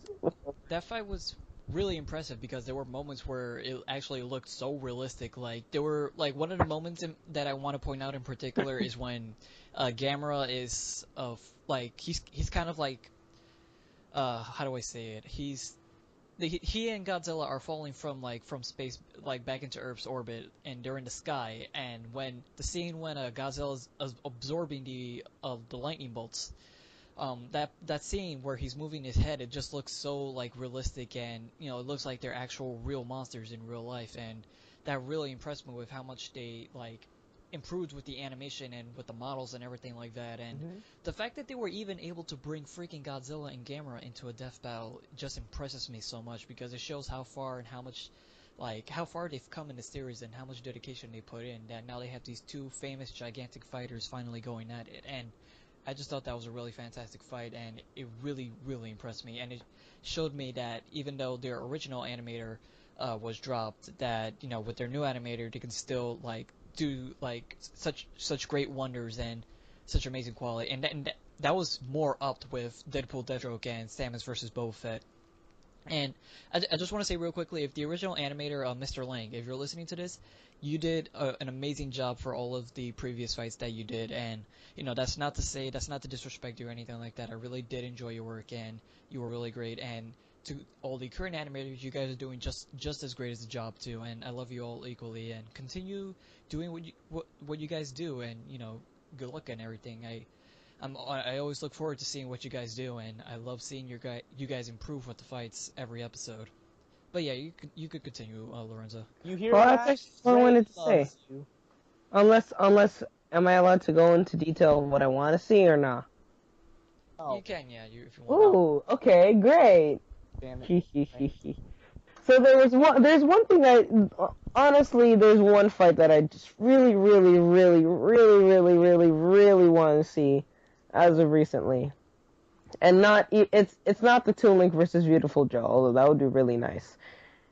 That fight was really impressive because there were moments where it actually looked so realistic. Like, there were, like, one of the moments that I want to point out in particular is when Gamera is he's kind of like, how do I say it? He and Godzilla are falling from space, like, back into Earth's orbit, and they're in the sky. And when Godzilla is absorbing the lightning bolts, that scene where he's moving his head, it just looks so, like, realistic, and it looks like they're actual real monsters in real life, and that really impressed me with how much they, like, improved with the animation and with the models and everything like that. And the fact that they were even able to bring freaking Godzilla and Gamera into a death battle just impresses me so much, because it shows how far and how far they've come in the series and how much dedication they put in, that now they have these two famous gigantic fighters finally going at it. And I just thought that was a really fantastic fight, and it really, really impressed me. And it showed me that even though their original animator was dropped, that with their new animator they can still do such great wonders and such amazing quality. And that was more upped with Deadpool, Deathstroke, and Samus versus Boba Fett. And I just want to say real quickly, if the original animator, Mr. Lang, if you're listening to this, you did an amazing job for all of the previous fights that you did. And, that's not to disrespect you or anything like that. I really did enjoy your work, and you were really great. And to all the current animators, you guys are doing just as great as the job, too. And I love you all equally. And continue doing what you guys do. And, good luck and everything. I always look forward to seeing what you guys do, and I love seeing you guys improve with the fights every episode. But yeah, you could continue, Lorenzo. You hear Well, that? that's just what I wanted to Zay say. loves you. Unless, am I allowed to go into detail of what I want to see or not? Oh, You can, yeah, if you want. Ooh, okay, great. damn it. So there's one thing honestly, there's one fight that I just really want to see as of recently. And it's not the Toon Link versus Beautiful Joe, although that would be really nice.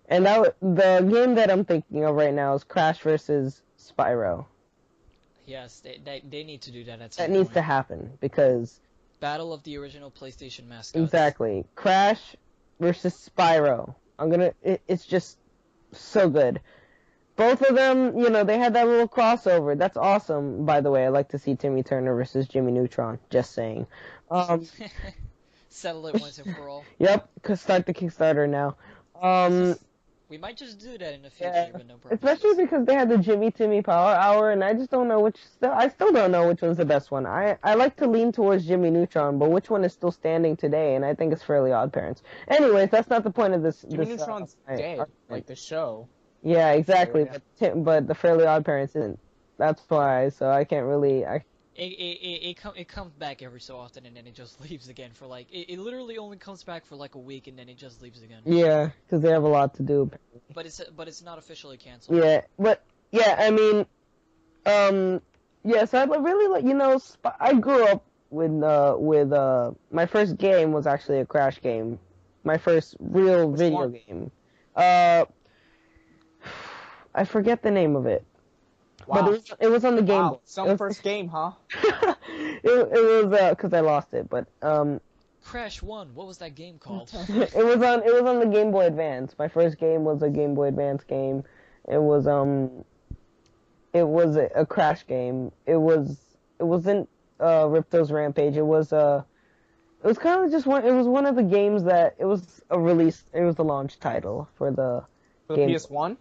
And the game that I'm thinking of right now is Crash versus Spyro. Yes, they need to do that at some That point. needs to happen because Battle of the original PlayStation mascots. exactly, Crash versus Spyro. It's just so good. Both of them, they had that little crossover. That's awesome, by the way. I like to see Timmy Turner versus Jimmy Neutron. Just saying. Settle it once and for all. Yep, start the Kickstarter now. We might just do that in the future, Yeah, but no problem. especially because they had the Jimmy Timmy Power Hour, and I just don't know I still don't know which one's the best one. I like to lean towards Jimmy Neutron, but which one is still standing today? And I think it's Fairly Odd Parents. Anyways, that's not the point of this. Jimmy Neutron's dead, argument. like the show. Yeah, exactly. Yeah. But the Fairly Odd Parents isn't. That's why. So I can't really. It comes back every so often, and then it just leaves again for it literally only comes back for a week, and then it just leaves again. Yeah, because they have a lot to do. But it's not officially canceled. Yeah, but yeah, I mean, yeah. So I really I grew up with my first game was actually a Crash game, my first real video game. I forget the name of it. Wow. But it was on the Game Boy. Some first game, huh? it was because I lost it, but Crash 1, what was that game called? it was on the Game Boy Advance. My first game was a Game Boy Advance game. It was a Crash game. It wasn't Ripto's Rampage. It was kind of just it was one of the games that it was the launch title for the PS1?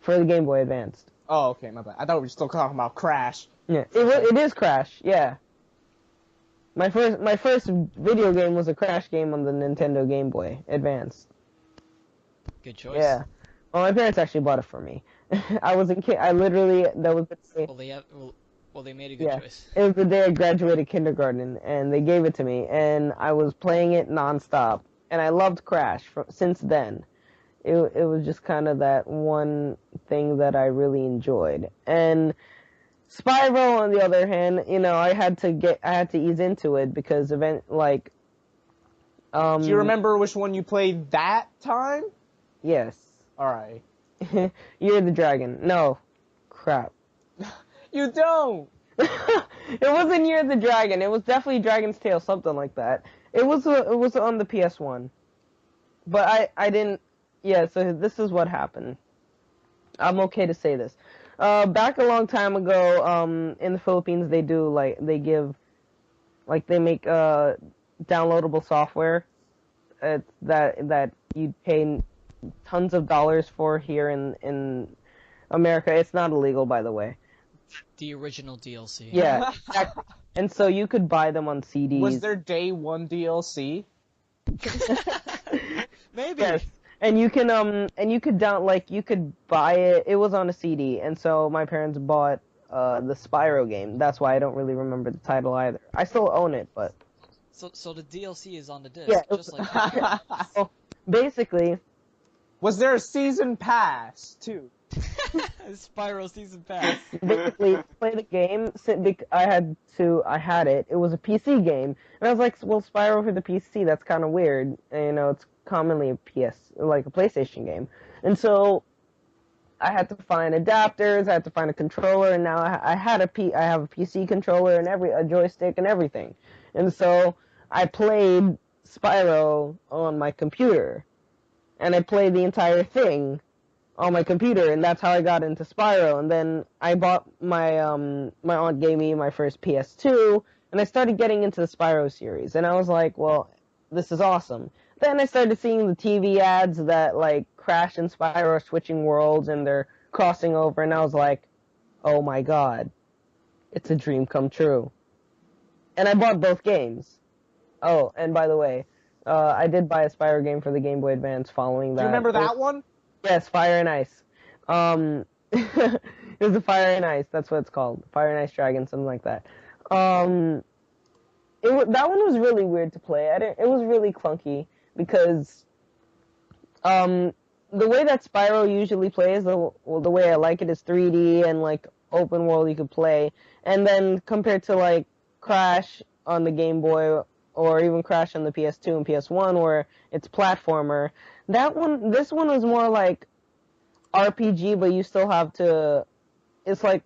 For the Game Boy Advance. Oh, okay, my bad. I thought we were still talking about Crash. Yeah, it is Crash. Yeah. My first video game was a Crash game on the Nintendo Game Boy Advance. Good choice. Yeah. Well, my parents actually bought it for me. I was a kid. I literally that was the day. Well, they made a good choice. It was the day I graduated kindergarten, and they gave it to me, and I was playing it nonstop, and I loved Crash since then. It was just kind of that one thing that I really enjoyed. And Spyro, on the other hand, I had to ease into it because do you remember which one you played that time? Yes. Alright. Year of the Dragon. No. Crap. You don't! It wasn't Year of the Dragon. It was definitely Dragon's Tail, something like that. It was on the PS1. But I didn't. Yeah, so this is what happened. I'm okay to say this. Back a long time ago, in the Philippines, they make downloadable software that you pay tons of dollars for here in America. It's not illegal, by the way. The original DLC. Yeah, exactly. And so you could buy them on CDs. Was there day one DLC? Maybe. Yes. And you could you could buy it. It was on a CD, and so my parents bought the Spyro game. That's why I don't really remember the title either. I still own it, but so the DLC is on the disc, yeah, just like basically. Was there a season pass too? Spyro Season Pass. Basically, to play the game, I had it. It was a PC game, and I was like, well, Spyro for the PC, that's kind of weird. And, you know, it's commonly a like a PlayStation game, and so I had to find adapters, I had to find a controller, and now I have a PC controller and a joystick and everything, and so I played Spyro on my computer, and I played the entire thing on my computer, and that's how I got into Spyro. And then I bought my aunt gave me my first PS2, and I started getting into the Spyro series, and I was like, well, this is awesome. Then I started seeing the TV ads that like Crash and Spyro are switching worlds and they're crossing over, and I was like, oh my god, it's a dream come true. And I bought both games. Oh, and by the way, I did buy a Spyro game for the Game Boy Advance following that. Do you remember that one? Yes, Fire and Ice. It was a Fire and Ice. That's what it's called. Fire and Ice Dragon, something like that. That one was really weird to play. It was really clunky because the way that Spyro usually plays, the way I like it is 3D and like open world you could play, and then compared to like Crash on the Game Boy or even Crash on the PS2 and PS1 where it's platformer. This one was more like RPG, but you still have to, it's like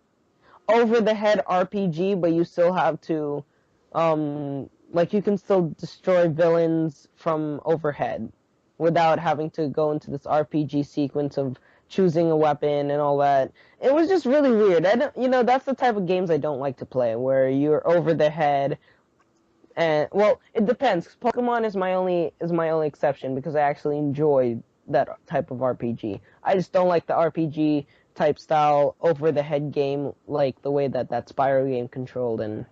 over the head RPG, but you still have to, like you can still destroy villains from overhead without having to go into this RPG sequence of choosing a weapon and all that. It was just really weird. That's the type of games I don't like to play, where you're over the head. And well, it depends. Pokemon is my only exception because I actually enjoy that type of RPG. I just don't like the RPG type style over the head game like the way that Spyro game controlled, and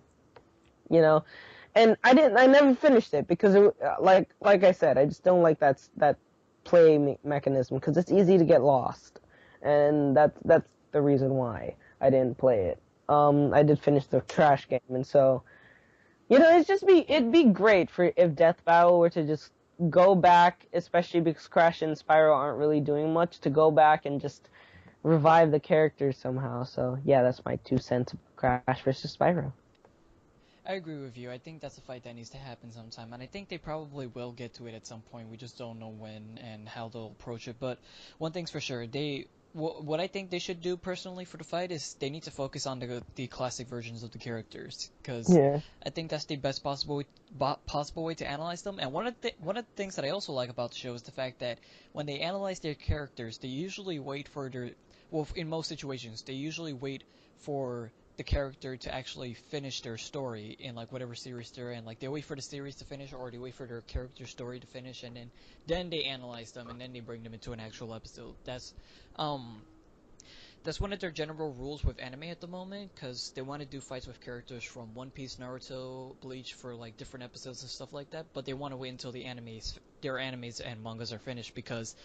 and I never finished it because like I said, I just don't like that play mechanism because it's easy to get lost, and that's the reason why I didn't play it. I did finish the Crash game, and so. It'd be great if Death Battle were to just go back, especially because Crash and Spyro aren't really doing much, to go back and just revive the characters somehow. So yeah, that's my 2 cents about Crash versus Spyro. I agree with you. I think that's a fight that needs to happen sometime, and I think they probably will get to it at some point. We just don't know when and how they'll approach it. But one thing's for sure, what I think they should do personally for the fight is they need to focus on the classic versions of the characters, because I think that's the best possible way to analyze them. And one of the things that I also like about the show is the fact that when they analyze their characters, they usually wait for in most situations, they usually wait for the character to actually finish their story in like whatever series they're in. Like they wait for the series to finish, or they wait for their character story to finish, and then they analyze them, and then they bring them into an actual episode. That's one of their general rules with anime at the moment, because they want to do fights with characters from One Piece, Naruto, Bleach for like different episodes and stuff like that, but they want to wait until their animes and mangas are finished, because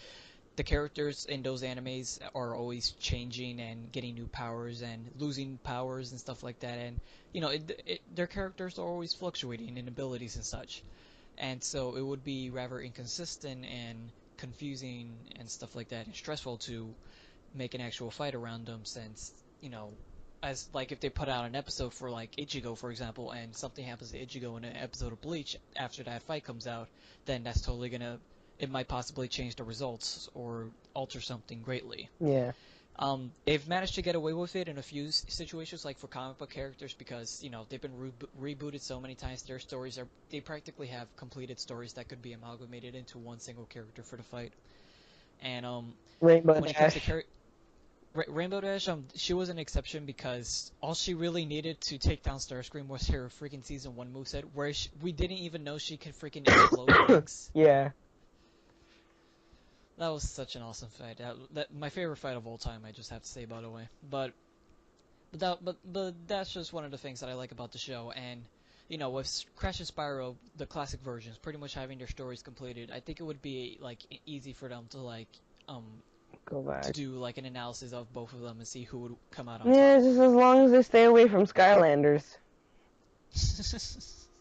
the characters in those animes are always changing and getting new powers and losing powers and stuff like that, and their characters are always fluctuating in abilities and such, and so it would be rather inconsistent and confusing and stuff like that and stressful to make an actual fight around them, since as like if they put out an episode for like Ichigo, for example, and something happens to Ichigo in an episode of Bleach after that fight comes out, then that's totally it might possibly change the results or alter something greatly. Yeah. They've managed to get away with it in a few situations, like for comic book characters, because they've been rebooted so many times. Their stories they practically have completed stories that could be amalgamated into one single character for the fight. And Rainbow when Dash. it comes to Rainbow Dash, she was an exception because all she really needed to take down Starscream was her freaking Season 1 moveset, where we didn't even know she could freaking explode things. Yeah. That was such an awesome fight. My favorite fight of all time, I just have to say, by the way. But that's just one of the things that I like about the show. And with Crash and Spyro, the classic versions, pretty much having their stories completed, I think it would be like easy for them to like go back to do like an analysis of both of them and see who would come out on Yeah, top. just as long as they stay away from Skylanders.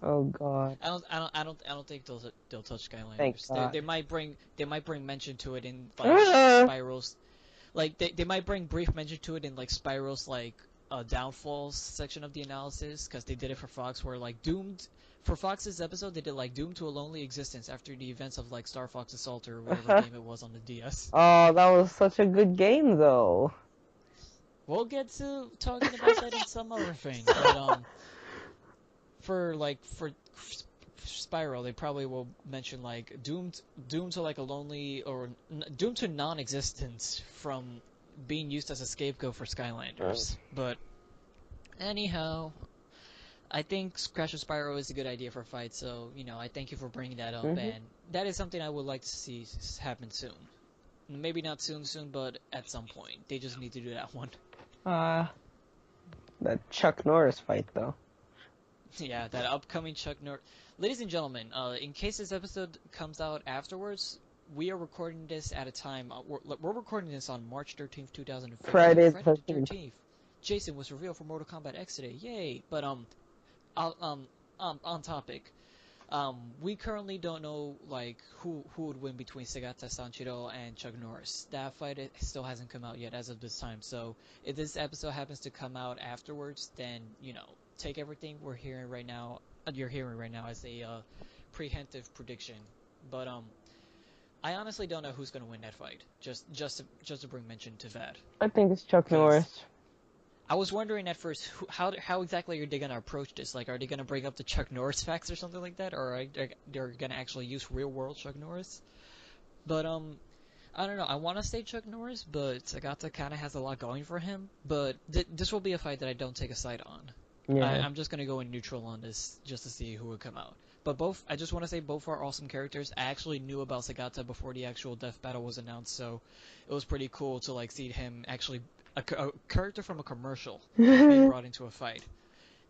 Oh god. I don't think they'll touch Thank Skylanders. God. They might bring mention to it in like Uh-uh. Spyro's. Like they might bring brief mention to it in like Spyro's like downfalls section of the analysis, because they did it for Fox, where like doomed for Fox's episode they did like doomed to a lonely existence after the events of like Star Fox Assault or whatever game it was on the DS. Oh, that was such a good game, though. We'll get to talking about that in some other thing, but for Spyro, they probably will mention like doomed to like a lonely or doomed to non-existence from being used as a scapegoat for Skylanders. But anyhow, I think Crash of Spyro is a good idea for a fight. So I thank you for bringing that up, and that is something I would like to see happen soon. Maybe not soon, but at some point. They just need to do that one. That Chuck Norris fight, though. Yeah, that upcoming Chuck Norris. Ladies and gentlemen, in case this episode comes out afterwards, we are recording this at a time. We're recording this on March 13th, 2015. Friday the 13th. Jason was revealed for Mortal Kombat X today. Yay! But on topic. We currently don't know like who would win between Segata Sanchiro and Chuck Norris. That fight still hasn't come out yet as of this time. So if this episode happens to come out afterwards, then take everything you're hearing right now as a preemptive prediction. But I honestly don't know who's gonna win that fight. Just to bring mention to that. I think it's Chuck Norris. I was wondering at first how exactly are they gonna approach this? Like, are they gonna bring up the Chuck Norris facts or something like that, or they're gonna actually use real world Chuck Norris? But I don't know. I want to say Chuck Norris, but Segata kind of has a lot going for him. But this will be a fight that I don't take a side on. Yeah. I'm just gonna go in neutral on this just to see who would come out. But I just want to say both are awesome characters. I actually knew about Segata before the actual death battle was announced, so it was pretty cool to like see him actually a character from a commercial being brought into a fight.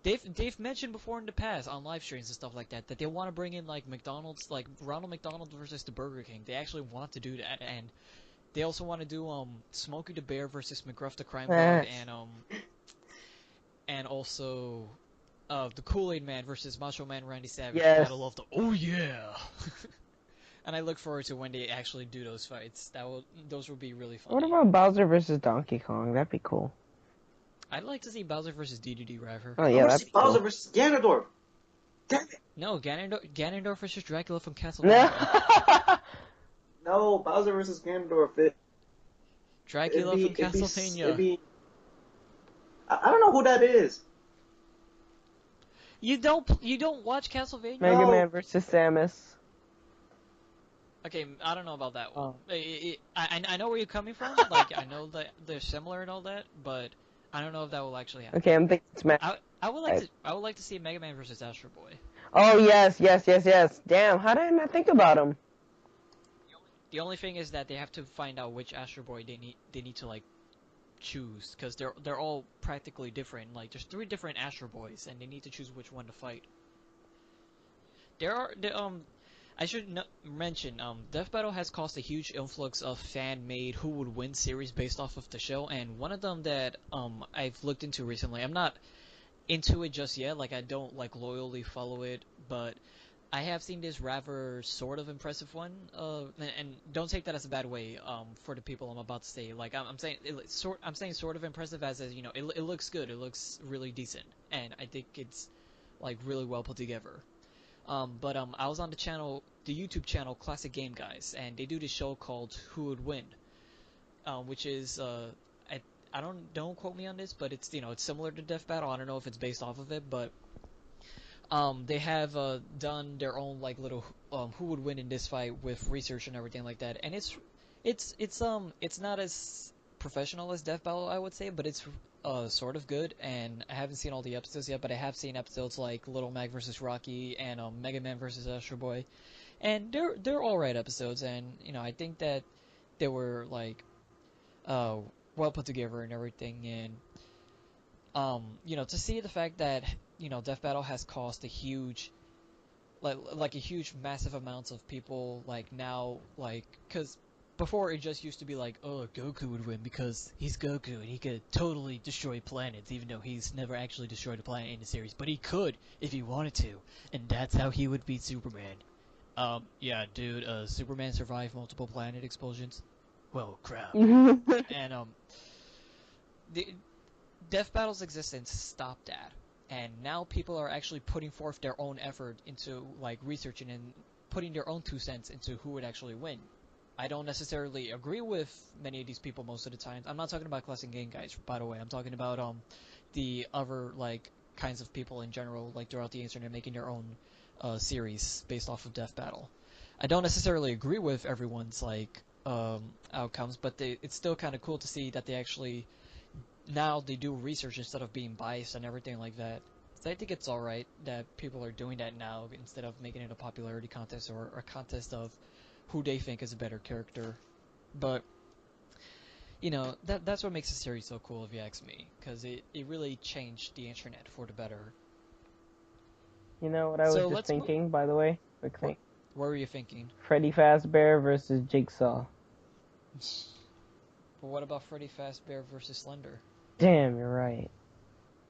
They've mentioned before in the past on live streams and stuff like that they want to bring in like McDonald's, like Ronald McDonald versus the Burger King. They actually want to do that, and they also want to do Smokey the Bear versus McGruff the Crime Dog, and also the Kool-Aid Man versus Macho Man Randy Savage. Yes. Battle of the Oh yeah. And I look forward to when they actually do those fights. Those will be really fun. What about Bowser versus Donkey Kong? That'd be cool. I'd like to see Bowser versus DDD River. Oh yeah, that's cool. Bowser versus Ganondorf. Damn it! No, Ganondorf versus Dracula from Castlevania. No, Bowser versus Ganondorf. Dracula from Castlevania. I don't know who that is. You don't watch Castlevania? Mega Man versus Samus. Okay, I don't know about that one. Oh. I know where you're coming from. Like, I know that they're similar and all that, but I don't know if that will actually happen. Okay, I'm thinking Smash. I would like to see Mega Man versus Astro Boy. Oh yes. Damn, how did I not think about him? The only thing is that they have to find out which Astro Boy they need to like choose, because they're all practically different. Like, there's 3 different Astro Boys, and they need to choose which one to fight. I should mention, Death Battle has caused a huge influx of fan-made Who Would Win series based off of the show, and one of them that I've looked into recently, I'm not into it just yet, like I don't like loyally follow it, but I have seen this rather sort of impressive one, and don't take that as a bad way for the people I'm about to say. Like, I'm saying sort of impressive as it looks good, it looks really decent, and I think it's like really well put together. But I was on the YouTube channel Classic Game Guys, and they do this show called Who Would Win, which is I don't quote me on this, but it's it's similar to Death Battle. I don't know if it's based off of it, but they have done their own like little who would win in this fight with research and everything like that, and it's not as professional as Death Battle, I would say, but it's sort of good. And I haven't seen all the episodes yet, but I have seen episodes like Little Mac versus Rocky and Mega Man versus Astro Boy, and they're all right episodes, and I think that they were like well put together and everything, and to see the fact that Death Battle has caused a huge like a huge massive amounts of people like now, like, because before it just used to be like, oh, Goku would win because he's Goku and he could totally destroy planets, even though he's never actually destroyed a planet in the series, but he could if he wanted to, and that's how he would beat Superman. Yeah, dude, Superman survived multiple planet explosions. well, crap. And the Death Battle's existence stopped that, and now people are actually putting forth their own effort into like researching and putting their own 2 cents into who would actually win. I don't necessarily agree with many of these people most of the time. I'm not talking about classic game guys, by the way. I'm talking about the other like kinds of people in general, like throughout the internet, making their own series based off of Death Battle. I don't necessarily agree with everyone's like outcomes, but it's still kind of cool to see that they actually now they do research instead of being biased and everything like that. So I think it's alright that people are doing that now instead of making it a popularity contest or a contest of who they think is a better character. But that's what makes the series so cool if you ask me, because it really changed the internet for the better. You know what I was So just thinking, by the way? Quick thing. What were you thinking? Freddy Fazbear versus Jigsaw. But what about Freddy Fazbear versus Slender? Damn, you're right.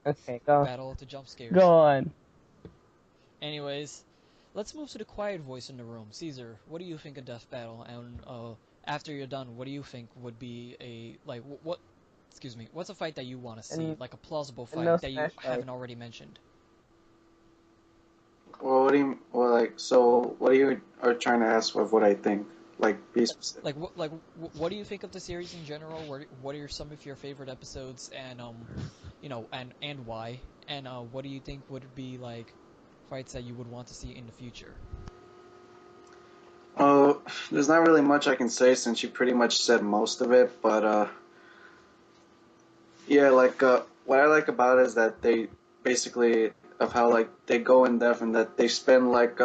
Okay, go. Battle of the jump scares. Go on. Anyways, let's move to the quiet voice in the room. Caesar, what do you think of Death Battle? And after you're done, what do you think would be what? Excuse me. What's a fight that you want to see, like a plausible fight no that you Smash fight. haven't already mentioned? Well, what do you well like? So, what you are trying to ask of what I think? Like, be specific. What do you think of the series in general? What are some of your favorite episodes, and and why? And what do you think would be like fights that you would want to see in the future? There's not really much I can say since you pretty much said most of it, but yeah, like what I like about it is that they basically of how like they go in depth and that they spend like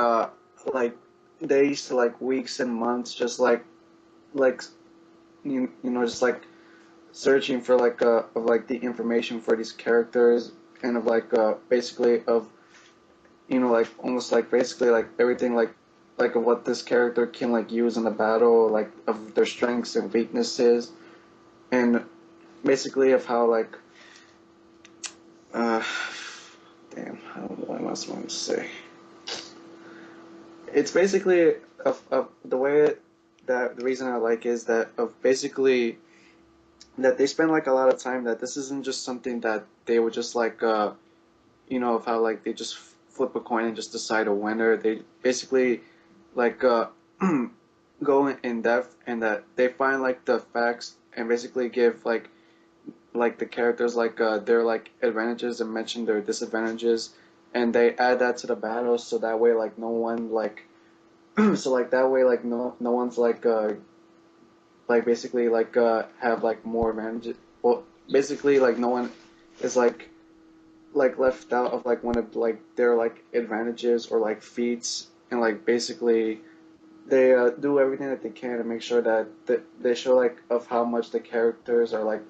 days to like weeks and months just like just like searching for of like the information for these characters and of like basically of like almost like basically like everything like of what this character can like use in the battle, like of their strengths and weaknesses, and basically of how like uh damn, what am I supposed to say? It's basically of the way that the reason I like is that of basically that they spend like a lot of time, that this isn't just something that they would just like of how like they just flip a coin and just decide a winner. They basically like go in depth, and that they find like the facts and basically give like the characters like their like advantages and mention their disadvantages, and they add that to the battle so that way like no one like so like that way like no one's like basically like have like more advantages. Well, basically like no one is like left out of like one of like their like advantages or like feats, and like basically they do everything that they can to make sure that they show like of how much the characters are like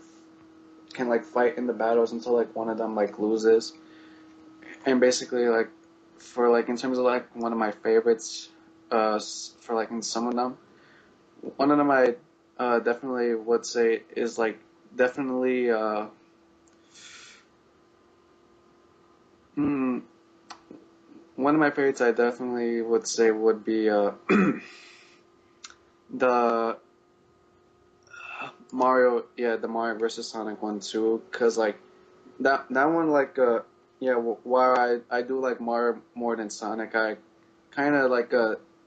can like fight in the battles until like one of them like loses. And basically like for like in terms of like one of my favorites for like in some of them, one of them I definitely would say is like definitely hmm, one of my favorites I definitely would say would be the the Mario versus Sonic one too, cause like that one like yeah, while I do like Mario more than Sonic, I kind of like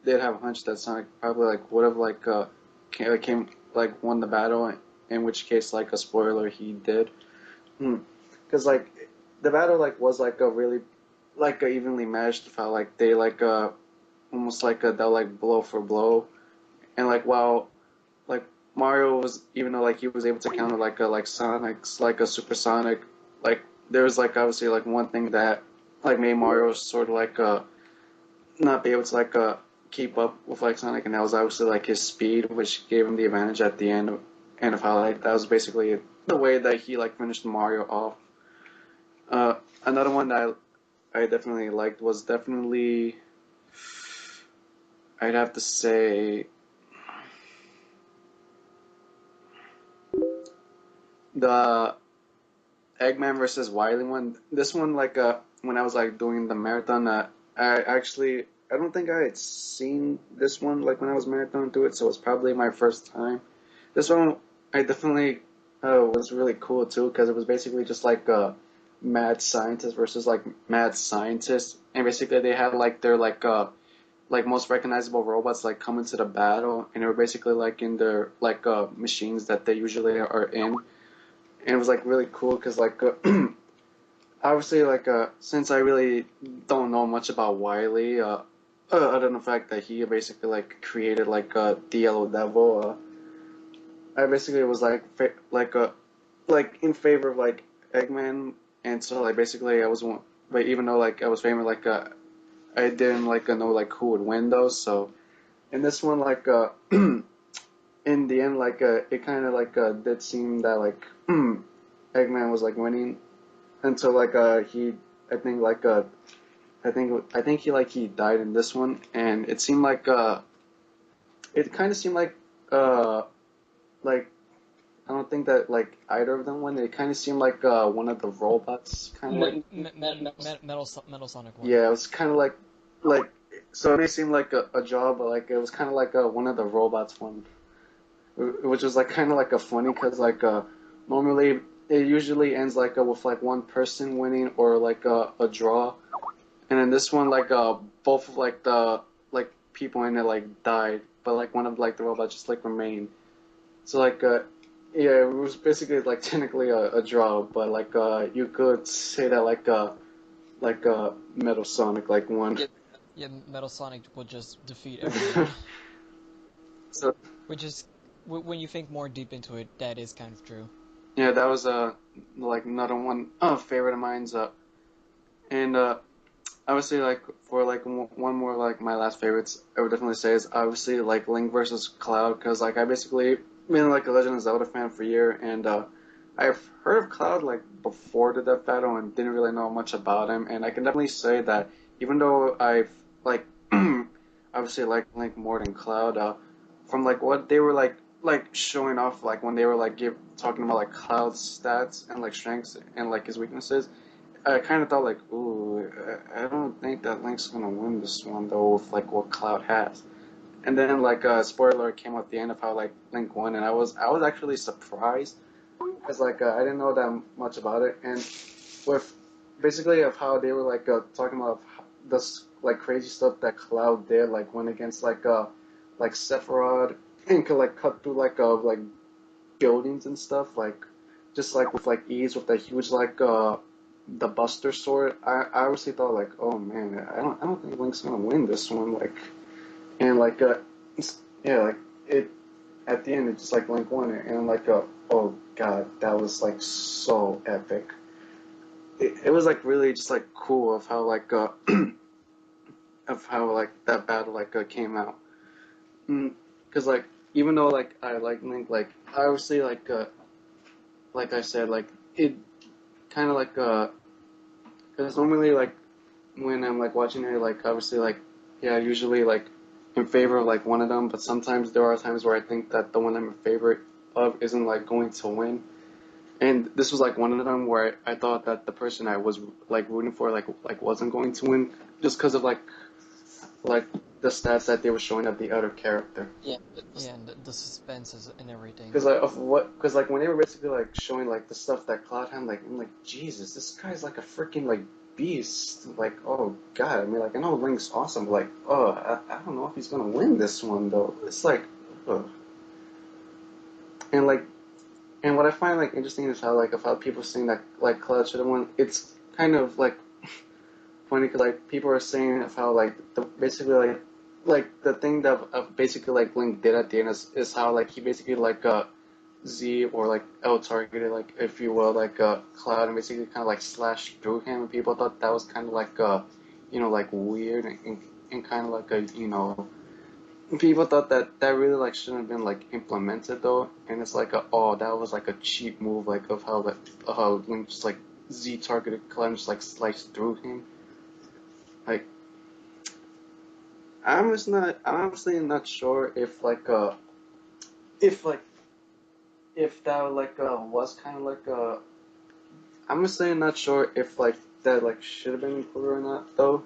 did have a hunch that Sonic probably like would have like came like won the battle, in which case like a spoiler he did, cause like the battle like was like a really like a evenly matched, felt like they like almost like they'll like blow for blow, and like while like Mario was, even though like he was able to counter like Sonic's like a supersonic, like there was like obviously like one thing that like made Mario sort of like not be able to like keep up with like Sonic, and that was obviously like his speed, which gave him the advantage at the end of how like that was basically the way that he like finished Mario off. Another one that I definitely liked was definitely, I'd have to say, the Eggman versus Wily one. This one, like, when I was like doing the marathon, I don't think I had seen this one like when I was marathon through it, so it's probably my first time. this one I definitely was really cool too because it was basically just like mad scientist versus like mad scientist, and basically they had like their like most recognizable robots like come into the battle, and they were basically like in their like machines that they usually are in, and it was like really cool because like obviously like since I really don't know much about Wiley, other than the fact that he basically like created like the Yellow Devil, I basically was like like in favor of like Eggman, and so like basically I was one, but even though like I was famous like I didn't like know like who would win those, so in this one like in the end like it kind of like did seem that like Eggman was like winning until like he I think like I think he died in this one, and it seemed like it kind of seemed like I don't think that like either of them won. It kind of seemed like one of the robots kind of like Metal Sonic one. yeah, it was kind of like so it may seem like a job, but like it was kind of like one of the robots one, which was like kind of like a funny because like normally it usually ends like with like one person winning or like a draw, and in this one like both of like the like people in it like died, but like one of like the robots just like remained. So like yeah, it was basically like technically a draw, but like you could say that like Metal Sonic like won. Yeah, Metal Sonic will just defeat everyone. So Which is, when you think more deep into it, that is kind of true. yeah, that was like another one favorite of mine's and obviously like for like one more like my last favorites I would definitely say is obviously like Link versus Cloud because like I basically been like a Legend of Zelda fan for a year, and I've heard of Cloud like before the Death Battle and didn't really know much about him, and I can definitely say that even though I've like obviously like Link more than Cloud, from like what they were like showing off like when they were like talking about like Cloud's stats and like strengths and like his weaknesses, I kind of thought like, ooh, I don't think that Link's gonna win this one though with like what Cloud has. And then like spoiler came at the end of how like Link won, and I was actually surprised because like I didn't know that much about it, and with basically of how they were like talking about this like crazy stuff that Cloud did, like went against like Sephiroth and could like cut through like buildings and stuff, like just like with like ease with that huge like the Buster Sword. I honestly thought like, oh man, I don't think Link's gonna win this one, like, and like yeah, like it at the end it just like Link won it, and like oh god, that was like so epic. It was like really just like cool of how like of how like that battle like came out. Because like even though like I like Link, like I obviously like I said, like it kind of like because normally like when I'm like watching it, like obviously like yeah, usually like in favor of like one of them, but sometimes there are times where I think that the one I'm in favor of isn't like going to win. And this was like one of them where I thought that the person I was like rooting for like wasn't going to win just because of like the stats that they were showing of the other character. Yeah, and the suspenses and everything. Because like of what? Because like when they were basically like showing like the stuff that Cloud had, like I'm like Jesus, this guy's like a freaking like beast. Like oh god, I mean like I know Link's awesome, but like oh I don't know if he's gonna win this one though. It's like, ugh. And like and what I find like interesting is how like of how people saying that like Cloud should have won. It's kind of like funny because like people are saying of how like the basically like the thing that basically like Link did at the end is how like he basically like Z or like L targeted like if you will like Cloud and basically kind of like slashed through him, and people thought that was kind of like you know like weird and kind of like a you know people thought that that really like shouldn't have been like implemented though, and it's like oh that was like a cheap move like of how Link just like Z targeted Cloud and just like sliced through him. Like, I'm honestly not sure if if like, if that like, was kind of like, I'm honestly not sure if like, that like should have been included or not, though.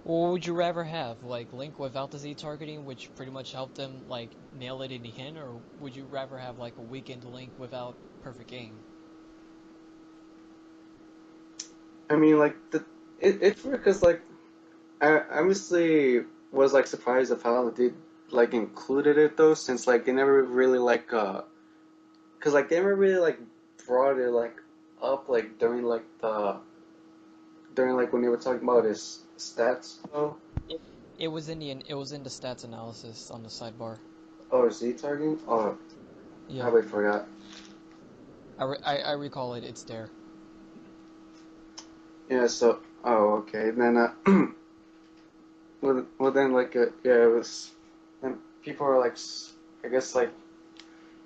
Or would you rather have, like, Link without the Z targeting, which pretty much helped them, like, nail it in the end, or would you rather have, like, a weakened Link without perfect aim? I mean, like it's weird because like I obviously was like surprised of how they like included it though, since like they never really like because like they never really like brought it like up like during like when they were talking about his stats though. It was in the stats analysis on the sidebar. Oh, Z targeting? Oh, I Yeah, probably forgot. I recall it. It's there. Yeah, so oh okay. Then well then like yeah it was and people were like I guess like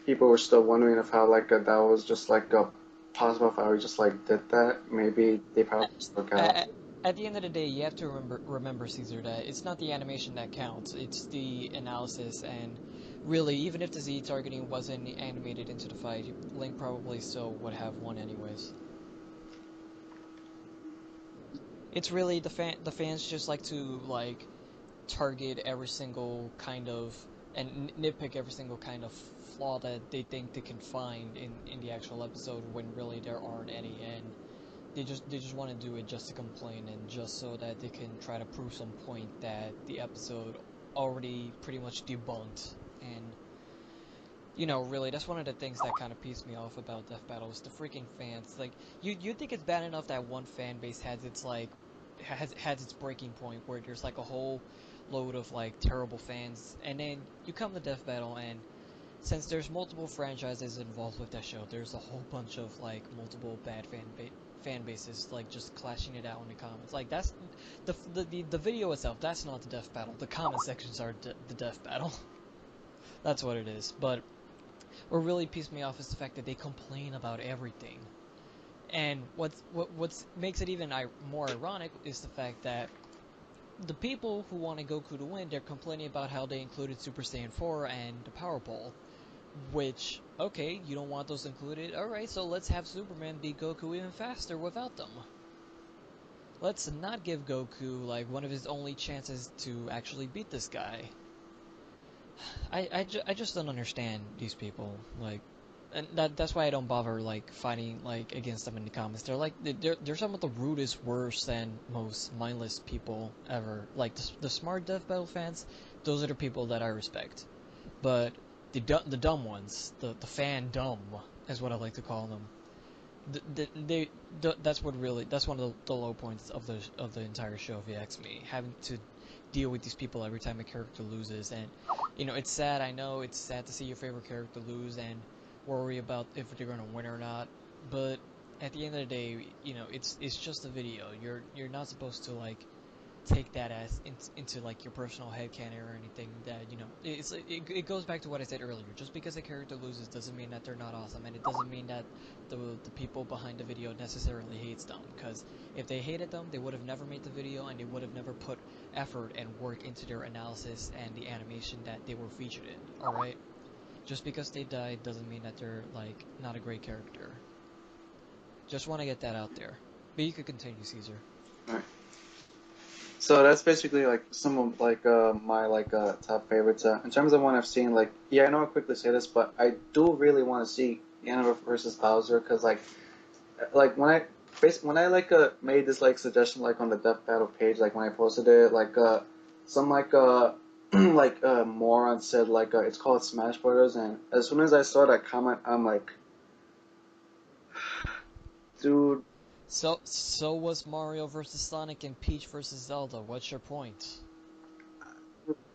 people were still wondering if how like that was just like a possible if I just like did that. Maybe they probably just look out. At, at the end of the day, you have to remember, Caesar, that it's not the animation that counts. It's the analysis, and really, even if the Z targeting wasn't animated into the fight, Link probably still would have won anyways. It's really the fans just like to like target every single kind of and nitpick every single kind of flaw that they think they can find in the actual episode when really there aren't any, and they just want to do it just to complain and just so that they can try to prove some point that the episode already pretty much debunked. And really, that's one of the things that kind of pissed me off about Death Battle is the freaking fans. Like, you think it's bad enough that one fan base has its like has its breaking point where there's like a whole load of like terrible fans, and then you come to Death Battle, and since there's multiple franchises involved with that show, there's a whole bunch of like multiple bad fan bases like just clashing it out in the comments. Like that's the video itself. That's not the Death Battle. The comment sections are the Death Battle. That's what it is. But what really pissed me off is the fact that they complain about everything. And what makes it even more ironic is the fact that the people who wanted Goku to win, they're complaining about how they included Super Saiyan 4 and the Power Pole. Which, okay, you don't want those included? Alright, so let's have Superman beat Goku even faster without them. Let's not give Goku, like, one of his only chances to actually beat this guy. I just don't understand these people, like, and that's why I don't bother, like, fighting, like, against them in the comments. They're, like, they're some of the rudest, worst, and most mindless people ever. Like, the smart Death Battle fans, those are the people that I respect. But the dumb ones, the fan dumb, is what I like to call them. That's one of the low points of the entire show. If you ask me, having to deal with these people every time a character loses, and it's sad. I know it's sad to see your favorite character lose and worry about if they're gonna win or not. But at the end of the day, it's just a video. You're not supposed to like take that as into like your personal headcanon or anything that it goes back to what I said earlier. Just because a character loses doesn't mean that they're not awesome, and it doesn't mean that the people behind the video necessarily hates them, because if they hated them, they would have never made the video, and they would have never put effort and work into their analysis and the animation that they were featured in. Alright, just because they died doesn't mean that they're like not a great character. Just want to get that out there. But you could continue, Caesar. Alright. So that's basically like some of like my like top favorites. In terms of one I've seen, like yeah, I know I'll quickly say this, but I do really want to see Ganondorf versus Bowser, because like when I like made this like suggestion like on the Death Battle page, like when I posted it, like some like like moron said like it's called Smash Brothers, and as soon as I saw that comment, I'm like, dude. So was Mario versus Sonic and Peach versus Zelda. What's your point?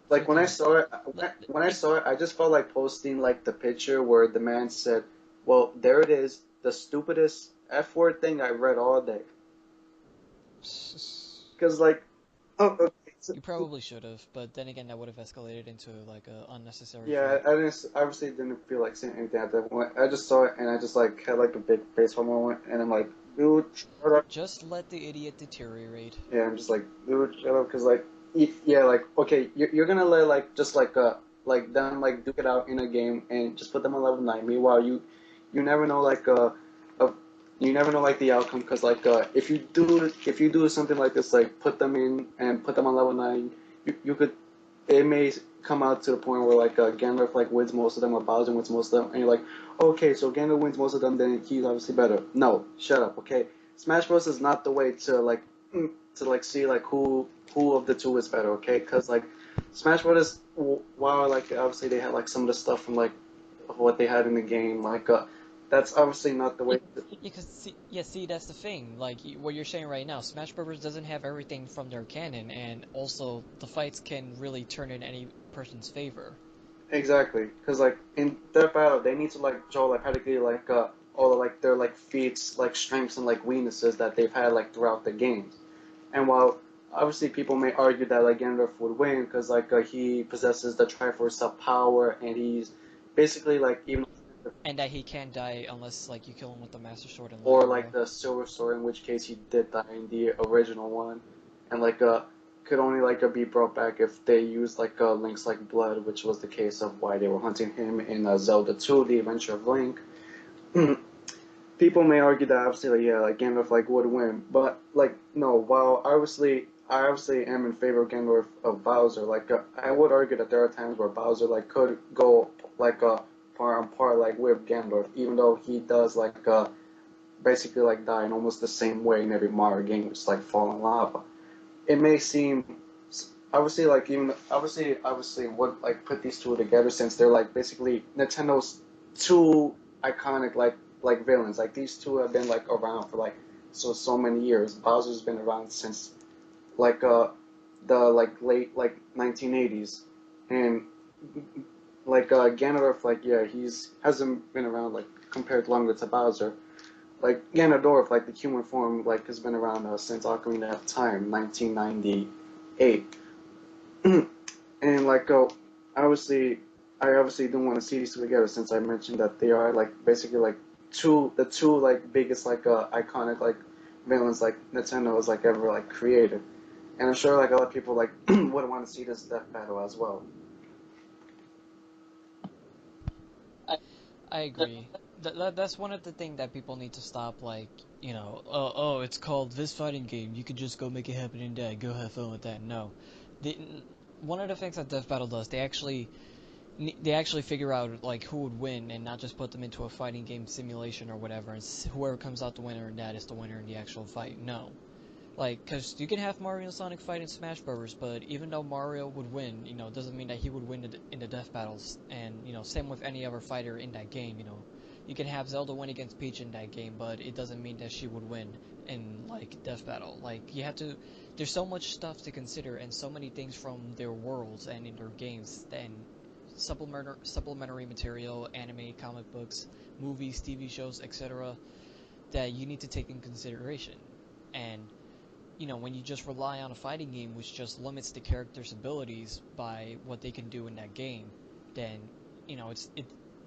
Like when I Freaking saw it, let, when I saw it, I just felt like posting like the picture where the man said, "Well, there it is, the stupidest F word thing I read all day." Because like, oh, okay, You probably should have, but then again, that would have escalated into like a unnecessary yeah, fight. obviously didn't feel like saying anything at that point. I just saw it and I just like had like a big face moment, and I'm like, dude, shut up. Just let the idiot deteriorate. Yeah, I'm just like, dude, shut up, because like, yeah, like, okay, you're gonna let like just like them like duke it out in a game and just put them on level 9. Meanwhile, you never know like You never know like the outcome because like if you do something like this, like put them in and put them on level 9, you could, it may come out to the point where like Gandalf like wins most of them or Bowser wins most of them, and you're like, okay, so Gandalf wins most of them, then he's obviously better. No, shut up, okay? Smash Bros is not the way to like see like who of the two is better, okay? Because like Smash Bros, while like obviously they had like some of the stuff from like what they had in the game, like that's obviously not the way. See, that's the thing. Like what you're saying right now, Smash Bros. Doesn't have everything from their canon, and also the fights can really turn in any person's favor. Exactly, because like in their battle, they need to like show like practically like all of like their like feats, like strengths and like weaknesses that they've had like throughout the games. And while obviously people may argue that like Ganondorf would win because like he possesses the Triforce of power and he's basically like even And that he can't die unless like you kill him with the Master Sword and or Legato. like the Silver Sword, in which case he did die in the original one, and like could only like be brought back if they used like Link's like blood, which was the case of why they were hunting him in Zelda 2: The Adventure of Link. People may argue that obviously like, yeah, like Gandalf like would win, but like no. While I obviously am in favor of Gandalf of Bowser, like I would argue that there are times where Bowser like could go like par on par like with Gandalf, even though he does like basically like die in almost the same way in every Mario game, just like fall in lava. It may seem obviously like even obviously would like put these two together since they're like basically Nintendo's two iconic like villains. Like these two have been like around for like so many years. Bowser's been around since like the like late like 1980s, and like Ganondorf like yeah he's hasn't been around like compared longer to Bowser. Like Ganondorf, like the human form, like has been around since Ocarina of Time, 1998, and like obviously, I obviously don't want to see these two together since I mentioned that they are like basically like the two like biggest like iconic like villains like Nintendo has like ever like created, and I'm sure like a lot of people like would want to see this death battle as well. I agree. That's one of the things that people need to stop, like, oh, it's called this fighting game. You could just go make it happen in that. Go have fun with that. No. The, One of the things that Death Battle does, they actually figure out, like, who would win and not just put them into a fighting game simulation or whatever, and whoever comes out the winner in that is the winner in the actual fight. No. Like, because you can have Mario and Sonic fight in Smash Bros., but even though Mario would win, doesn't mean that he would win in the death battles. And, same with any other fighter in that game, You can have Zelda win against Peach in that game, but it doesn't mean that she would win in, like, death battle. Like, you have to... There's so much stuff to consider and so many things from their worlds and in their games and supplementary material, anime, comic books, movies, TV shows, etc., that you need to take in consideration. And when you just rely on a fighting game which just limits the character's abilities by what they can do in that game, then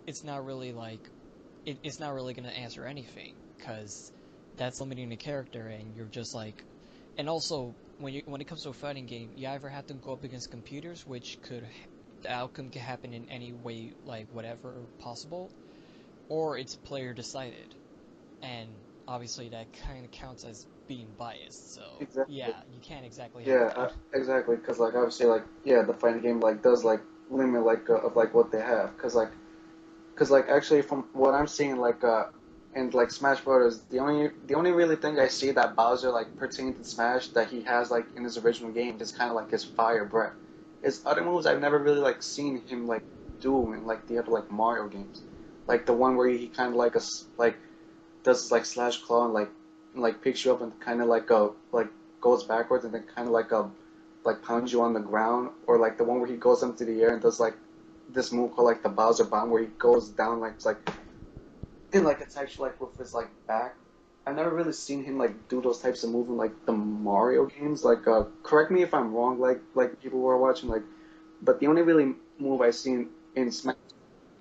it's not really like it's not really gonna answer anything because that's limiting the character, and you're just like, and also when it comes to a fighting game, you either have to go up against computers, which the outcome can happen in any way, like whatever possible, or it's player decided, and obviously that kind of counts as being biased. So Exactly. yeah, you can't exactly have Yeah, that. exactly. Because like obviously like yeah, the fighting game like does like limit like of like what they have. Because like actually from what I'm seeing like in like Smash Bros. The only really thing I see that Bowser like pertaining to Smash that he has like in his original game is kind of like his fire breath. His other moves I've never really like seen him like do in like the other like Mario games, like the one where he kind of like like does like slash claw and like picks you up and kind of like goes backwards and then kind of like pounds you on the ground, or like the one where he goes up to the air and does like this move called like the Bowser bomb where he goes down like it's like and like attacks you like with his like back. I've never really seen him like do those types of moves in like the Mario games. Like correct me if I'm wrong, like people who are watching like, but the only really move I've seen in Smash.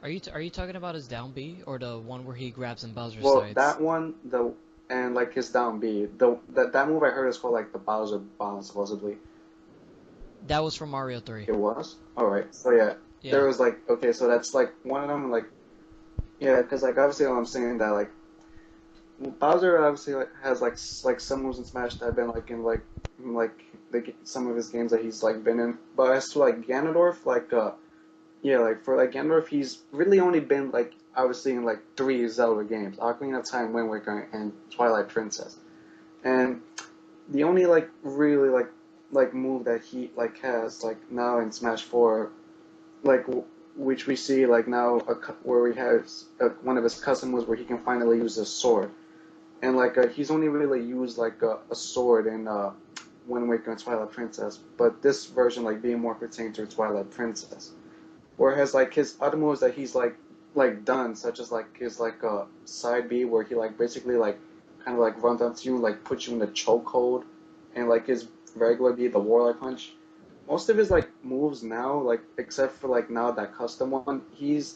Are you talking about his down B or the one where he grabs in Bowser's Well, sides? that one, and like his down B, that move I heard is called like the Bowser Bomb supposedly. That was from Mario 3. It was. All right. So yeah, Yeah. there was like okay, so that's like one of them. Like yeah, because like obviously I'm saying that like Bowser obviously has like some moves in Smash that have been like some of his games that he's like been in. But as to like Ganondorf, yeah, like for like Ganondorf, he's really only been like obviously in like 3 Zelda games: Ocarina of Time, Wind Waker, and Twilight Princess. And the only like really like move that he like has like now in Smash 4, like which we see like now where he has one of his custom moves where he can finally use his sword. And he's only really used like a sword in Wind Waker and Twilight Princess, but this version like being more pertained to Twilight Princess. Whereas like his other moves that he's like done, such as like his side B where he like basically like kind of like runs up to you, like puts you in the chokehold, and like his regular B, the Warlock Punch. Most of his like moves now, like except for like now that custom one,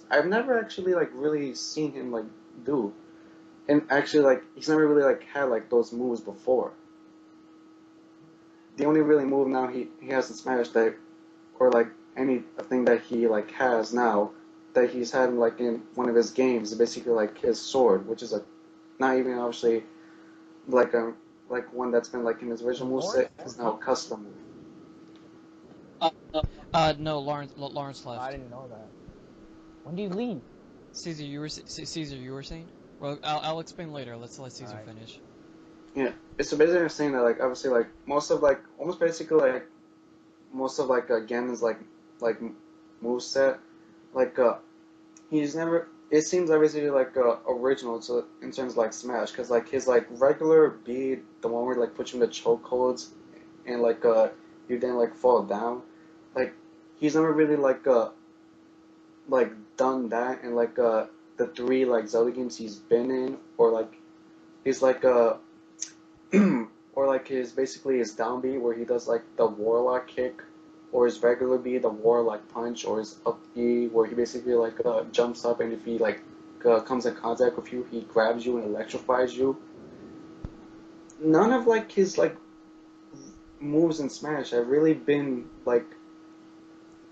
I've never actually like really seen him like do. And actually like he's never really like had like those moves before. The only really move now he has in Smash that or like anything that he like has now that he's had like in one of his games is basically like his sword, which is not even obviously like one that's been like in his original moveset is now a custom move. No, Lawrence left. I didn't know that. When do you leave? Caesar, you were saying? Well, I'll explain later. Let's let Caesar finish. Yeah, it's basically saying that like obviously like most of like almost basically like most of like Ganon's like moveset like he's never. It seems like basically like original to in terms of like Smash, because like his like regular beat, the one where like puts you in the chokeholds, and you then like fall down, like he's never really like done that in the 3 like Zelda games he's been in, or like he's or like his basically his down B where he does like the Warlock kick, or his regular B, the Warlock punch, or his up B where he basically jumps up, and if he comes in contact with you, he grabs you and electrifies you. None of like his like moves in Smash have really been like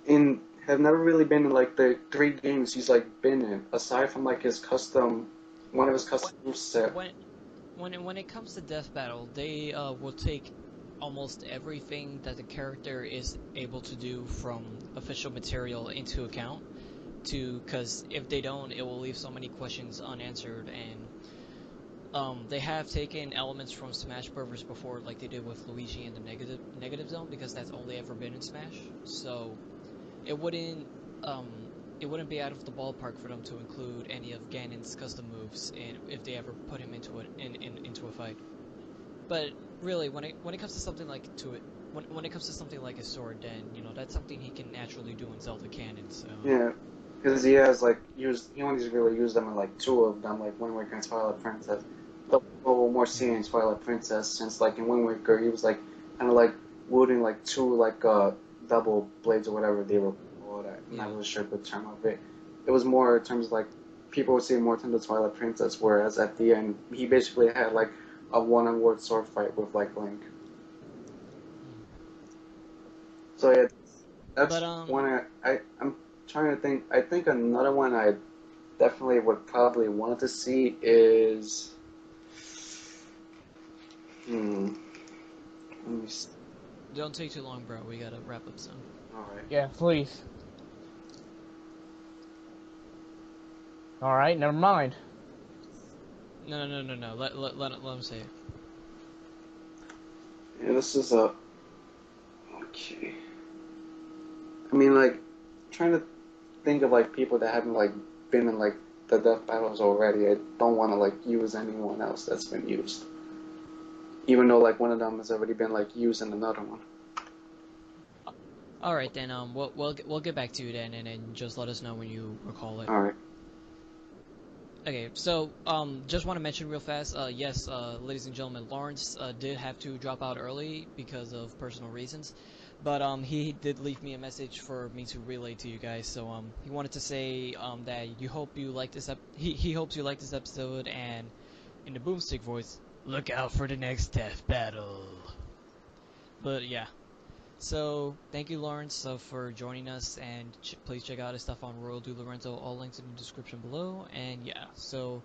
in have never really been in like the 3 games he's like been in, aside from like his custom one of his custom moveset. When it comes to Death Battle, they will take almost everything that the character is able to do from official material into account, because if they don't, it will leave so many questions unanswered. And they have taken elements from Smash Brothers before, like they did with Luigi in the negative zone, because that's only ever been in Smash. So it wouldn't um, it wouldn't be out of the ballpark for them to include any of Ganon's custom moves if they ever put him into a fight. But really, when it comes to something like when it comes to something like his sword, then that's something he can naturally do in Zelda canon. So Yeah, because he has he only really used them in like 2 of them, like Wind Waker and Twilight Princess. A little more seen in Twilight Princess, since like in Wind Waker he was like kind of like wielding like 2 double blades or whatever they were called. I'm not really sure the term of it. It was more in terms of like people would say more in terms of Twilight Princess, whereas at the end he basically had like a one-on-one sword fight with like Link. So yeah, that's one I'm trying to think. I think another one I definitely would probably want to see is. Let me see. don't take too long, bro. We gotta wrap up soon. Alright. Yeah, please. Alright, never mind. No. Let him say it. Yeah, this is a. Okay. I mean, like, trying to think of like people that haven't like been in like the death battles already. I don't want to like use anyone else that's been used, even though like one of them has already been like used in another one. All right, then we'll get back to you then, and then just let us know when you recall it. All right. Okay, so just want to mention real fast. Yes, ladies and gentlemen, Lawrence did have to drop out early because of personal reasons, but he did leave me a message for me to relay to you guys. So he wanted to say that he hopes you like this episode, and in the boomstick voice, look out for the next death battle. But yeah. So, thank you, Lawrence, for joining us, and please check out his stuff on RoyalDudeLorenzo, all links in the description below, and yeah, so,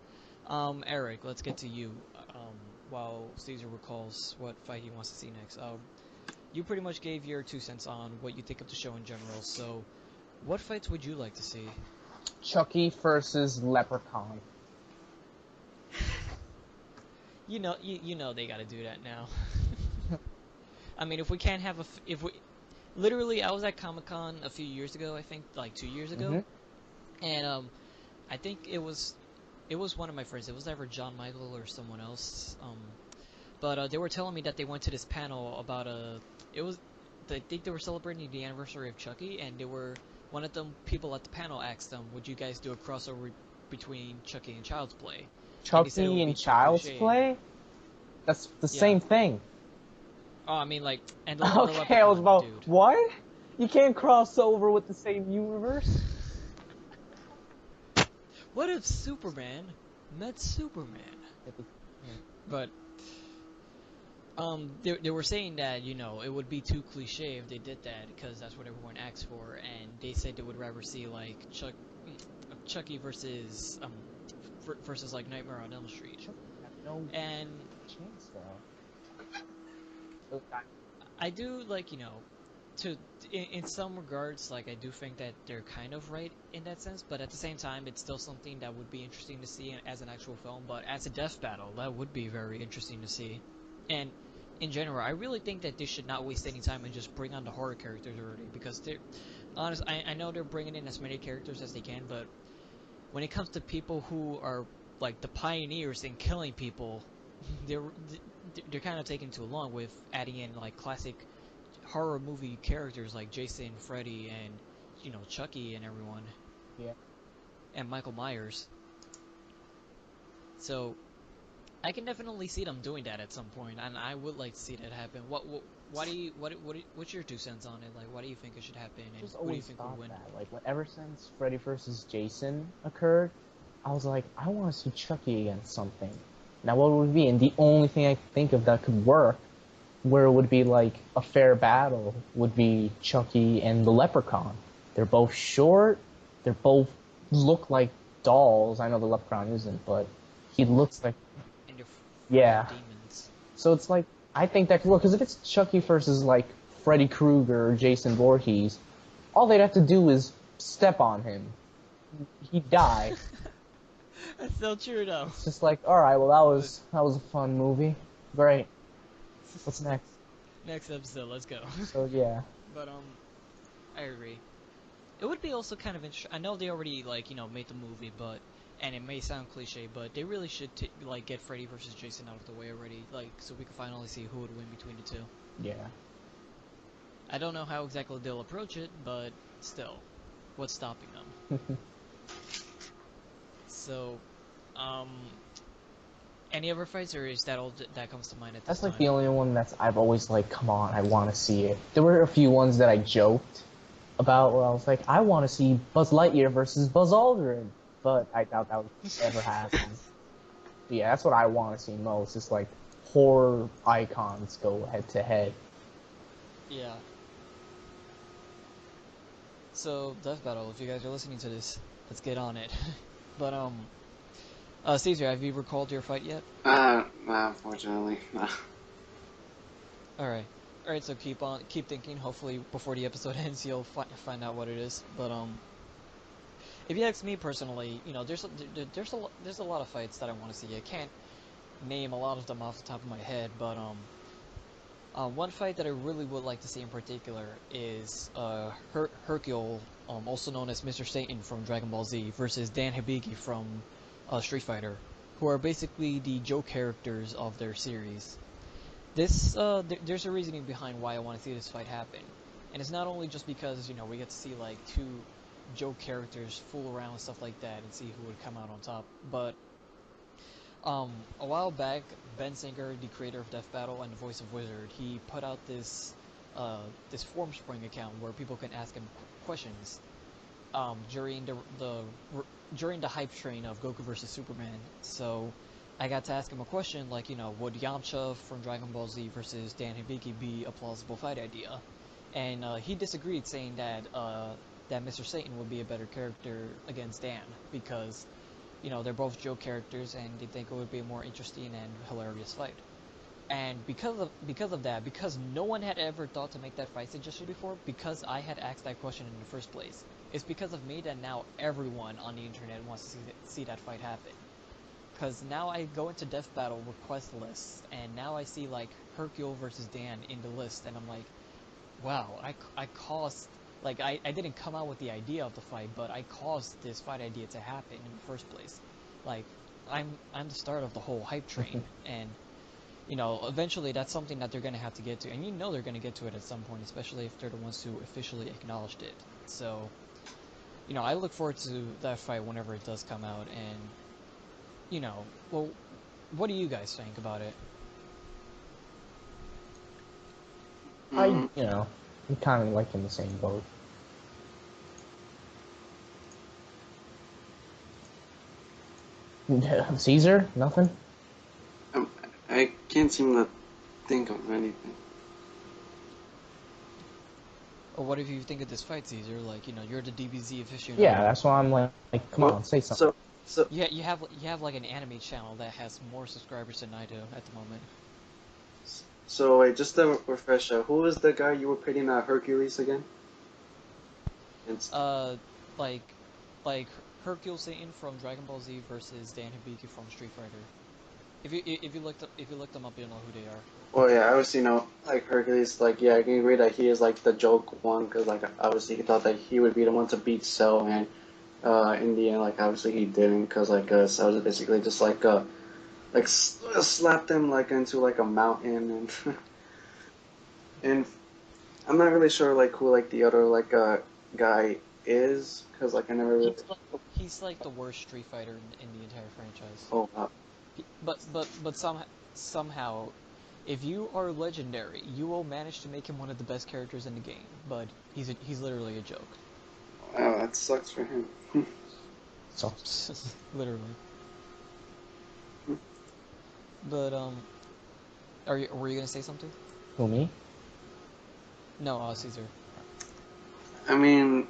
Eric, let's get to you. While Caesar recalls what fight he wants to see next. You pretty much gave your 2 cents on what you think of the show in general, so what fights would you like to see? Chucky versus Leprechaun. You know they gotta do that now. I mean, if we can't have if we, literally, I was at Comic-Con a few years ago, I think, like 2 years ago, and I think it was one of my friends. It was either John Michael or someone else. But they were telling me that they went to this panel about I think they were celebrating the anniversary of Chucky, and one of them people at the panel asked them, "Would you guys do a crossover between Chucky and Child's Play?" Chucky and Child's Play? That's the same thing. Oh, I mean, like, and okay, I was about, what? You can't cross over with the same universe? What if Superman met Superman? But they were saying that, you know, it would be too cliche if they did that, because that's what everyone asked for, and they said they would rather see like Chucky versus like Nightmare on Elm Street. No and chance though. I do, like, you know, in some regards, like, I do think that they're kind of right in that sense, but at the same time, it's still something that would be interesting to see as an actual film. But as a death battle, that would be very interesting to see. And in general, I really think that they should not waste any time and just bring on the horror characters already, because they're honest. I know they're bringing in as many characters as they can, but when it comes to people who are like the pioneers in killing people, they're kind of taking too long with adding in like classic horror movie characters like Jason, Freddy, and, you know, Chucky and everyone. Yeah. And Michael Myers. So I can definitely see them doing that at some point, and I would like to see that happen. What's your 2 cents on it? Like, what do you think it should happen, and Just what do you always think thought would win? that. Like, ever since Freddy vs. Jason occurred, I was like, I want to see Chucky against something. Now, what would it be? And the only thing I could think of that could work, where it would be like a fair battle, would be Chucky and the Leprechaun. They're both short. They're both look like dolls. I know the Leprechaun isn't, but he looks like, And yeah. Demons. So it's like, I think that could work, because if it's Chucky versus like Freddy Krueger or Jason Voorhees, all they'd have to do is step on him. He'd die. That's so true, though. It's just like, alright, well that was a fun movie. Great. What's next? Next episode, let's go. So yeah. But I agree. It would be also kind of interesting. I know they already, like, you know, made the movie, but, and it may sound cliche, but they really should like get Freddy versus Jason out of the way already, like, so we can finally see who would win between the two. Yeah. I don't know how exactly they'll approach it, but still, what's stopping them? So, any other fights, or is that all that comes to mind at this That's time? like the only one that's I've always like, come on, I want to see it. There were a few ones that I joked about where I was like, I want to see Buzz Lightyear versus Buzz Aldrin, but I doubt that would ever happen. But yeah, that's what I want to see most. Is like horror icons go head to head. Yeah. So, Death Battle, if you guys are listening to this, let's get on it. But, Caesar, have you recalled your fight yet? Unfortunately, no. Alright. Alright, so keep thinking. Hopefully, before the episode ends, you'll find out what it is. But, if you ask me personally, you know, there's a lot of fights that I want to see. I can't name a lot of them off the top of my head, but, one fight that I really would like to see in particular is Hercule, also known as Mr. Satan from Dragon Ball Z, versus Dan Hibiki from Street Fighter, who are basically the joke characters of their series. There's a reasoning behind why I want to see this fight happen, and it's not only just because, you know, we get to see like two joke characters fool around and stuff like that and see who would come out on top, but a while back, Ben Singer, the creator of Death Battle and the voice of Wizard, he put out this Formspring account where people can ask him questions during the hype train of Goku vs Superman. So I got to ask him a question like, you know, would Yamcha from Dragon Ball Z versus Dan Hibiki be a plausible fight idea? And he disagreed, saying that Mr. Satan would be a better character against Dan, because you know, they're both joke characters, and they think it would be a more interesting and hilarious fight. And because of that, because no one had ever thought to make that fight suggestion before, because I had asked that question in the first place, it's because of me that now everyone on the internet wants to see that fight happen. Because now I go into Death Battle request lists, and now I see like Hercule versus Dan in the list, and I'm like, wow, I caused, like, I didn't come out with the idea of the fight, but I caused this fight idea to happen in the first place. Like, I'm the start of the whole hype train, and you know, eventually that's something that they're going to have to get to, and you know they're going to get to it at some point, especially if they're the ones who officially acknowledged it. So, you know, I look forward to that fight whenever it does come out, and, you know, well, what do you guys think about it? You know, I'm kind of like in the same boat. Caesar? Nothing? I can't seem to think of anything. Or what if you think of this fight, Caesar? Like, you know, you're the DBZ aficionado. Yeah, that's why I'm like come on, say something. So Yeah, you have like an anime channel that has more subscribers than I do at the moment. So wait, just a refresher. Who was the guy you were pitting at Hercules again? It's, Like Hercule Satan from Dragon Ball Z versus Dan Hibiki from Street Fighter. If you look them up, you'll know who they are. well, yeah, obviously, you know, like Hercules, like, yeah, I can agree that he is like the joke one, because like obviously he thought that he would be the one to beat Cell, and in the end, like obviously he didn't, because like Cell was basically just like slapped him like into like a mountain, and and I'm not really sure like who like the other like guy is, because like I never really. He's like the worst Street Fighter in the entire franchise. Oh wow. But somehow, if you are legendary, you will manage to make him one of the best characters in the game. But he's literally a joke. Wow, that sucks for him. So, Literally. But were you gonna say something? who, me? No, Caesar. I mean,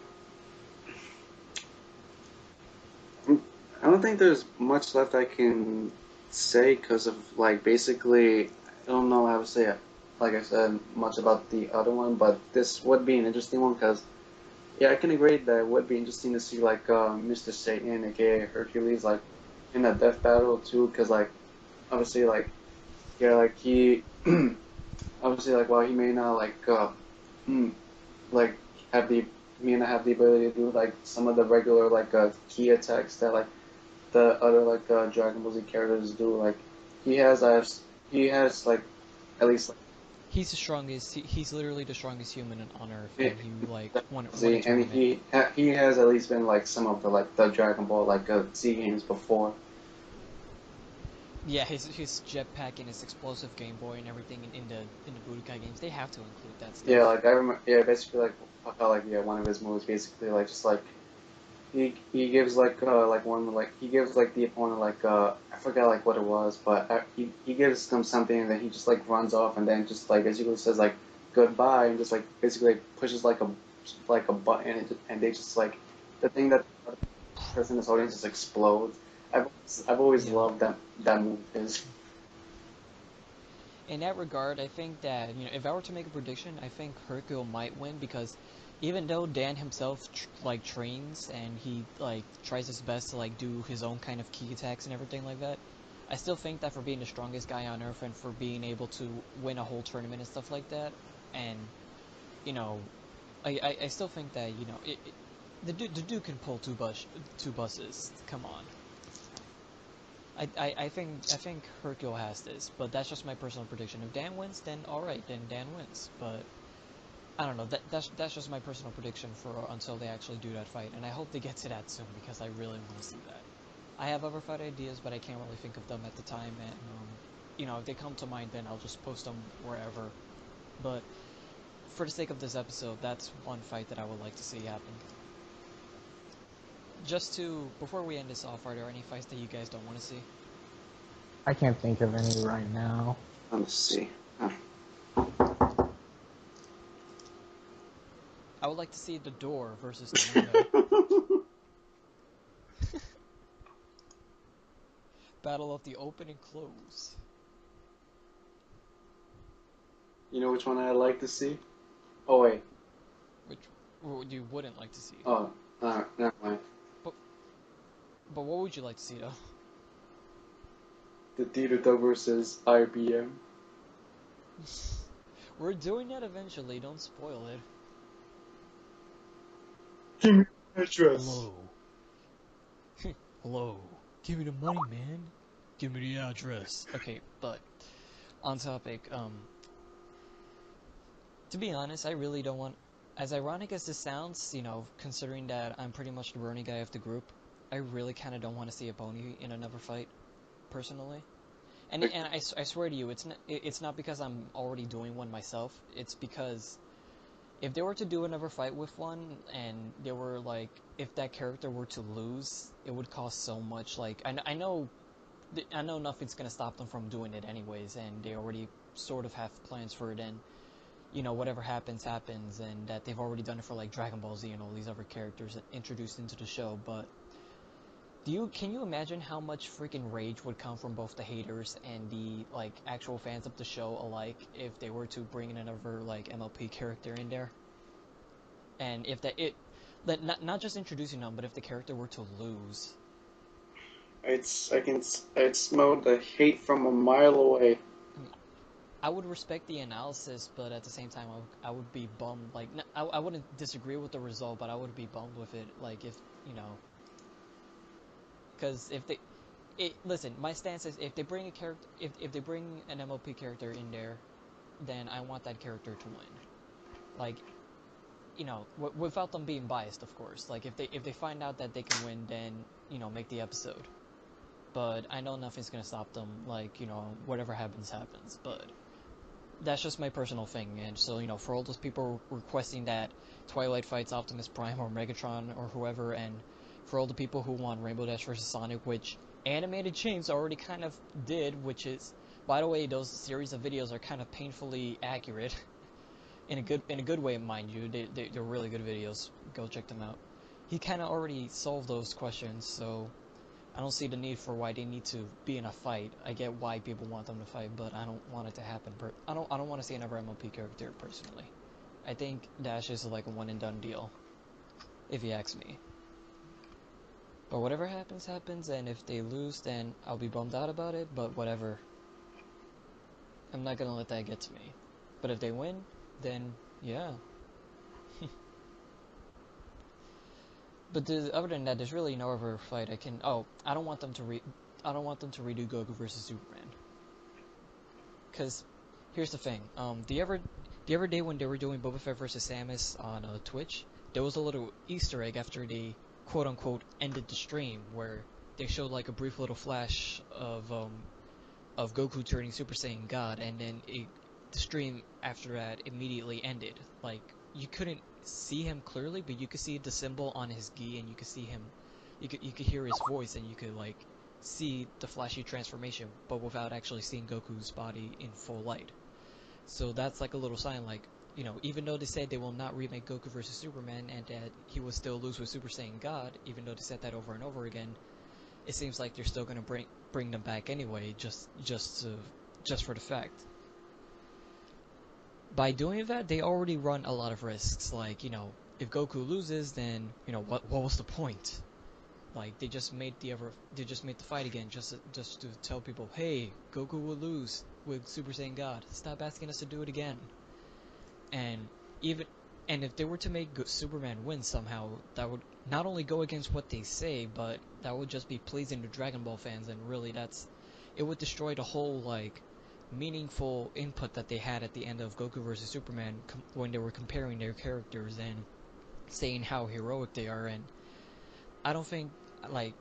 I don't think there's much left I can say, because of like basically I don't know how to say it. Like I said, much about the other one, but this would be an interesting one, because yeah, I can agree that it would be interesting to see like Mr. Satan, aka Hercules, like in a death battle too, because like obviously like yeah, like he obviously like while he may not like have the may not have the ability to do like some of the regular like key attacks that like the other like Dragon Ball Z characters do. Like he has like at least like He's the strongest. He's literally the strongest human on Earth, it, and he like won a Z, and tournament. he has at least been like some of the like the Dragon Ball like Z games before. Yeah, his jetpack and his explosive Game Boy and everything in the Budokai games, they have to include that stuff. Yeah, like I remember. Yeah, basically like how like yeah one of his moves basically like just like he gives like one like he gives like the opponent like I forgot like what it was, but he gives them something, and then he just like runs off, and then just like basically says like goodbye, and just like basically pushes like a button, and they just like the thing that the person is holding just explodes. I've always Yeah. loved that move is. In that regard, I think that, you know, if I were to make a prediction, I think Hercule might win because even though Dan himself like trains and he like tries his best to like do his own kind of key attacks and everything like that, I still think that for being the strongest guy on Earth and for being able to win a whole tournament and stuff like that, and you know, I still think that, you know, the dude can pull two buses. Come on. I think Hercule has this, but that's just my personal prediction. If Dan wins, then alright, then Dan wins. But I don't know. That's just my personal prediction for until they actually do that fight, and I hope they get to that soon because I really want to see that. I have other fight ideas, but I can't really think of them at the time, and you know, if they come to mind, then I'll just post them wherever. But for the sake of this episode, that's one fight that I would like to see happen. Just to, before we end this off, are there any fights that you guys don't want to see? I can't think of any right now. Let's see. I would like to see the door versus the window. Battle of the open and close. You know which one I'd like to see? Oh wait. Which you wouldn't like to see. Oh, never mind. But what would you like to see though? The Theater Dog versus IBM. We're doing that eventually, don't spoil it. Give me the address. Hello. Hello. Give me the money, man. Give me the address. Okay, but on topic, to be honest, I really don't want, as ironic as this sounds, you know, considering that I'm pretty much the brony guy of the group, I really kind of don't want to see a pony in another fight, personally. And I swear to you, it's not because I'm already doing one myself. It's because if they were to do another fight with one, and they were like, if that character were to lose, it would cost so much. Like I know nothing's gonna stop them from doing it anyways, and they already sort of have plans for it. And you know, whatever happens, happens, and that they've already done it for like Dragon Ball Z and all these other characters introduced into the show. But can you imagine how much freaking rage would come from both the haters and the like actual fans of the show alike if they were to bring in another like MLP character in there? And if not just introducing them, but if the character were to lose. I'd smell the hate from a mile away. I would respect the analysis, but at the same time, I would be bummed. Like, I wouldn't disagree with the result, but I would be bummed with it. Like, if, you know, because listen, my stance is if they bring a character, if they bring an MLP character in there, then I want that character to win. Like, you know, without them being biased, of course. Like, if they find out that they can win, then, you know, make the episode. But I know nothing's gonna stop them. Like, you know, whatever happens, happens. But that's just my personal thing. And so, you know, for all those people requesting that Twilight fights Optimus Prime or Megatron or whoever, and for all the people who want Rainbow Dash vs. Sonic, which Animated Chains already kind of did, which is, by the way, those series of videos are kind of painfully accurate. In a good way, mind you. They're really good videos. Go check them out. He kind of already solved those questions, so I don't see the need for why they need to be in a fight. I get why people want them to fight, but I don't want it to happen. I don't want to see another MLP character personally. I think Dash is like a one and done deal, if you ask me. But whatever happens, happens, and if they lose, then I'll be bummed out about it. But whatever. I'm not gonna let that get to me. But if they win, then yeah. But other than that, there's really no other fight I can. Oh, I don't want them to redo Goku versus Superman. Cause here's the thing. The other day when they were doing Boba Fett versus Samus on Twitch, there was a little Easter egg after they quote unquote ended the stream where they showed like a brief little flash of Goku turning Super Saiyan God, and then the stream after that immediately ended. Like, you couldn't see him clearly, but you could see the symbol on his gi, and you could see him, you could hear his voice, and you could like see the flashy transformation, but without actually seeing Goku's body in full light. So that's like a little sign, like, you know, even though they said they will not remake Goku versus Superman and that he will still lose with Super Saiyan God, even though they said that over and over again, it seems like they're still gonna bring them back anyway, just for the fact. By doing that, they already run a lot of risks. Like, you know, if Goku loses, then, you know, what was the point? Like, they just made the fight again just to tell people, hey, Goku will lose with Super Saiyan God. Stop asking us to do it again. And if they were to make Superman win somehow, that would not only go against what they say, but that would just be pleasing to Dragon Ball fans, and really it would destroy the whole, like, meaningful input that they had at the end of Goku vs. Superman when they were comparing their characters and saying how heroic they are. And I don't think, like,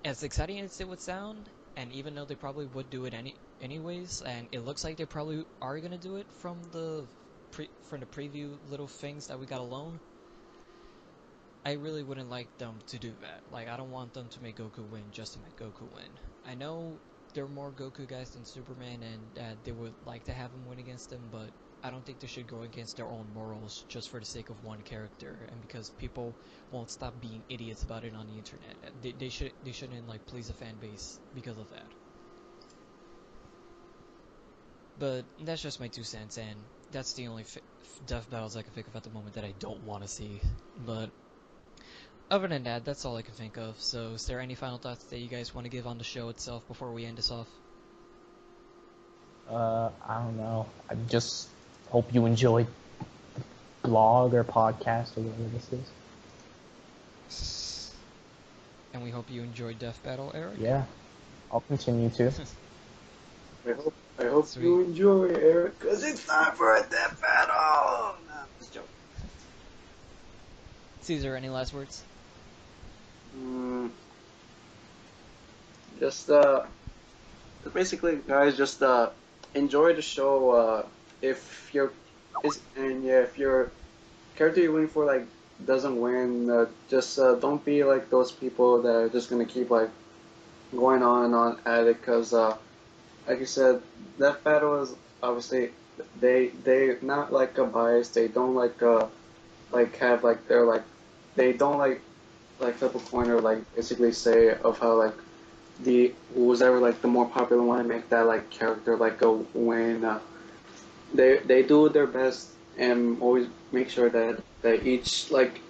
as exciting as it would sound, and even though they probably would do it anyways, and it looks like they probably are gonna do it from the preview little things that we got alone, I really wouldn't like them to do that. Like, I don't want them to make Goku win just to make Goku win. I know there are more Goku guys than Superman, and they would like to have him win against him, but I don't think they should go against their own morals just for the sake of one character, and because people won't stop being idiots about it on the internet. They shouldn't like please a fan base because of that. But that's just my 2 cents, and that's the only death battles I can think of at the moment that I don't want to see. But other than that, that's all I can think of. So is there any final thoughts that you guys want to give on the show itself before we end this off? I don't know. I just hope you enjoyed the blog or podcast or whatever this is. And we hope you enjoyed Death Battle, Eric. Yeah, I'll continue to. I hope Sweet. you enjoy, Eric, because it's time for a death battle! Nah, just joking. Caesar, any last words? Just, basically, guys, just, enjoy the show, if your character you're waiting for, like, doesn't win, just, don't be like those people that are just gonna keep, like, going on and on at it, because, like you said, Death Battle is, obviously, they not, like, a bias, they don't, like, have, like, they're, like, they don't, like, flip a coin or, like, basically say of how, like, who's ever, like, the more popular one to make that, like, character, like, go win, they do their best and always make sure that each, like,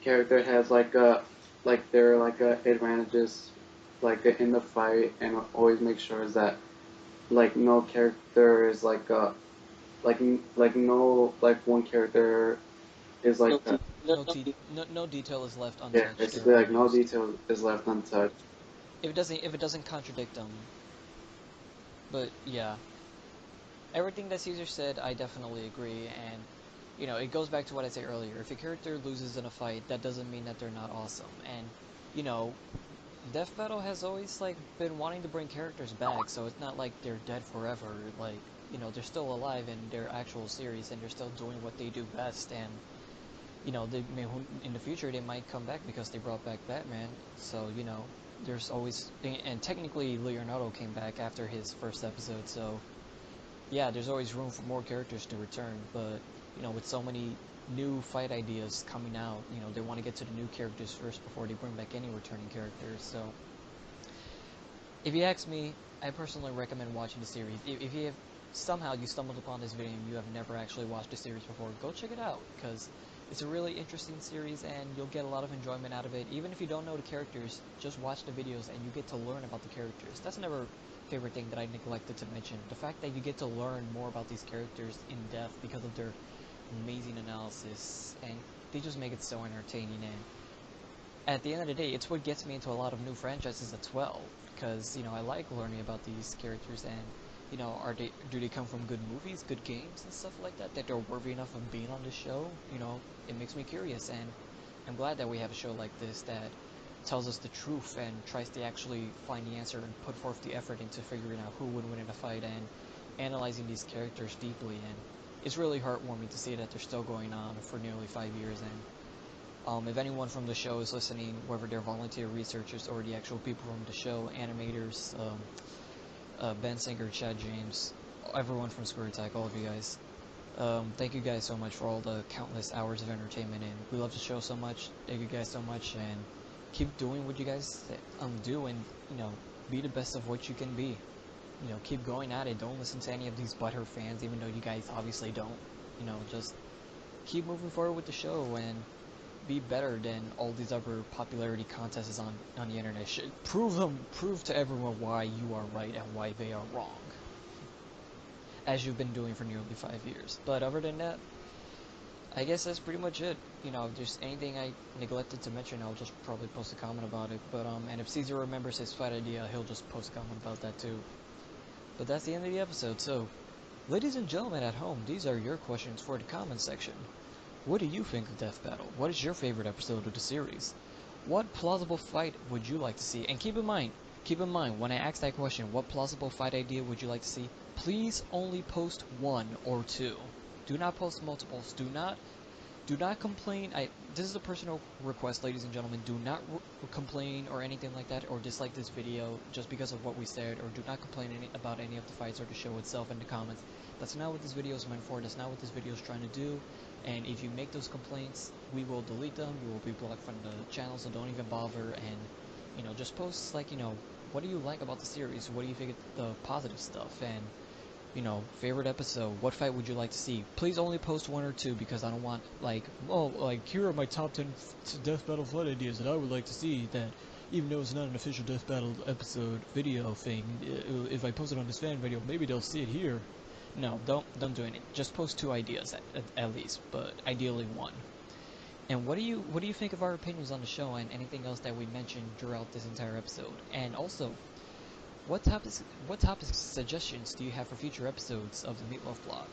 character has, like, their, like, advantages, like, in the fight, and always make sure that, like, no character is, like, no, like, one character is, like, No detail is left yeah, untouched. basically, or like, no unused. detail is left untouched. If it doesn't contradict them. But yeah, everything that Caesar said, I definitely agree, and you know, it goes back to what I said earlier. If a character loses in a fight, that doesn't mean that they're not awesome. And you know, Death Battle has always like been wanting to bring characters back, so it's not like they're dead forever. Like, you know, they're still alive in their actual series, and they're still doing what they do best. And you know, in the future they might come back because they brought back Batman. So you know, there's always, and technically Leonardo came back after his first episode. So yeah, there's always room for more characters to return. But you know, with so many new fight ideas coming out, you know, they want to get to the new characters first before they bring back any returning characters. So if you ask me, I personally recommend watching the series. If you have somehow you stumbled upon this video and you have never actually watched the series before, go check it out, because it's a really interesting series and you'll get a lot of enjoyment out of it. Even if you don't know the characters, just watch the videos and you get to learn about the characters. That's another favorite thing that I neglected to mention. The fact that you get to learn more about these characters in depth because of their amazing analysis, and they just make it so entertaining. And at the end of the day, it's what gets me into a lot of new franchises as well, because you know, I like learning about these characters, and you know, do they come from good movies, good games, and stuff like that they're worthy enough of being on the show? You know, it makes me curious, and I'm glad that we have a show like this that tells us the truth and tries to actually find the answer and put forth the effort into figuring out who would win in a fight and analyzing these characters deeply. And it's really heartwarming to see that they're still going on for nearly 5 years. And if anyone from the show is listening, whether they're volunteer researchers or the actual people from the show, animators, Ben Singer, Chad James, everyone from ScrewAttack, all of you guys, thank you guys so much for all the countless hours of entertainment, and we love the show so much. Thank you guys so much, and keep doing what you guys do, and you know, be the best of what you can be. You know, keep going at it. Don't listen to any of these butthurt fans, even though you guys obviously don't. You know, just keep moving forward with the show and be better than all these other popularity contests on the internet. Prove to everyone why you are right and why they are wrong, as you've been doing for nearly 5 years. But other than that, I guess that's pretty much it. You know, if there's anything I neglected to mention, I'll just probably post a comment about it. But and if Caesar remembers his fight idea, he'll just post a comment about that too. But that's the end of the episode. So, ladies and gentlemen at home, these are your questions for the comment section. What do you think of Death Battle? What is your favorite episode of the series? What plausible fight would you like to see? And keep in mind, when I ask that question, what plausible fight idea would you like to see? Please only post 1 or 2. Do not post multiples. Do not Do not complain. This is a personal request, ladies and gentlemen. Do not complain or anything like that, or dislike this video just because of what we said, or do not complain about any of the fights or the show itself in the comments. That's not what this video is meant for. That's not what this video is trying to do. And if you make those complaints, we will delete them. You will be blocked from the channel, so don't even bother. And, you know, just post, like, you know, what do you like about the series? What do you think of the positive stuff? And, you know, favorite episode, what fight would you like to see? Please only post 1 or 2, because I don't want, like, well, like, here are my top 10 death battle fight ideas that I would like to see, that, even though it's not an official death battle episode video thing, if I post it on this fan video, maybe they'll see it here. No, don't do anything. Just post 2 ideas at least, but ideally 1. And what do you think of our opinions on the show and anything else that we mentioned throughout this entire episode? And also, what topic suggestions do you have for future episodes of the m3Atl0af blog?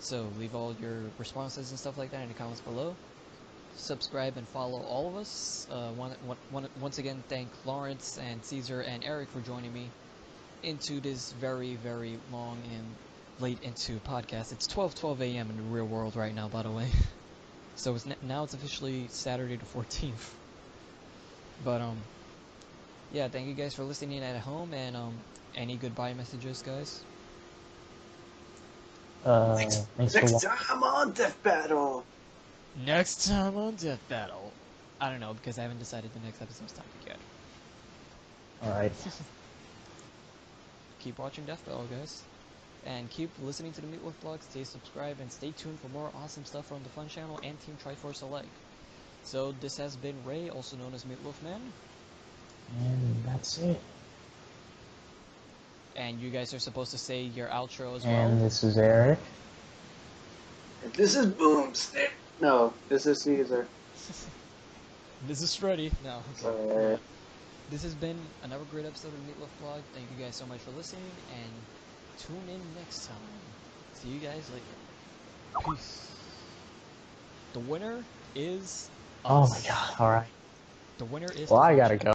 So leave all your responses and stuff like that in the comments below. Subscribe and follow all of us. Once again, thank Lawrence and Caesar and Eric for joining me into this very, very long and late into podcast. It's 12:12 a.m. in the real world right now, by the way. So now it's officially Saturday the 14th. But yeah, thank you guys for listening at home, and any goodbye messages, guys? Thanks for Next time on Death Battle. Next time on Death Battle. I don't know, because I haven't decided the next episode's topic yet. Alright. Keep watching Death Battle, guys. And keep listening to the m3Atl0af blog, stay subscribed, and stay tuned for more awesome stuff from the F.U.N channel and Team Triforce alike. So this has been Ray, also known as m3Atl0af Man. And that's it. And you guys are supposed to say your outro as well. And this is Eric. And this is Boomstick. No, this is Caesar. This is Freddy. No, okay. Sorry. This has been another great episode of the m3Atl0af blog. Thank you guys so much for listening, and tune in next time. See you guys later. Peace. The winner is us. Oh my god, alright. The winner is Well, the I F.U.N gotta channel. go.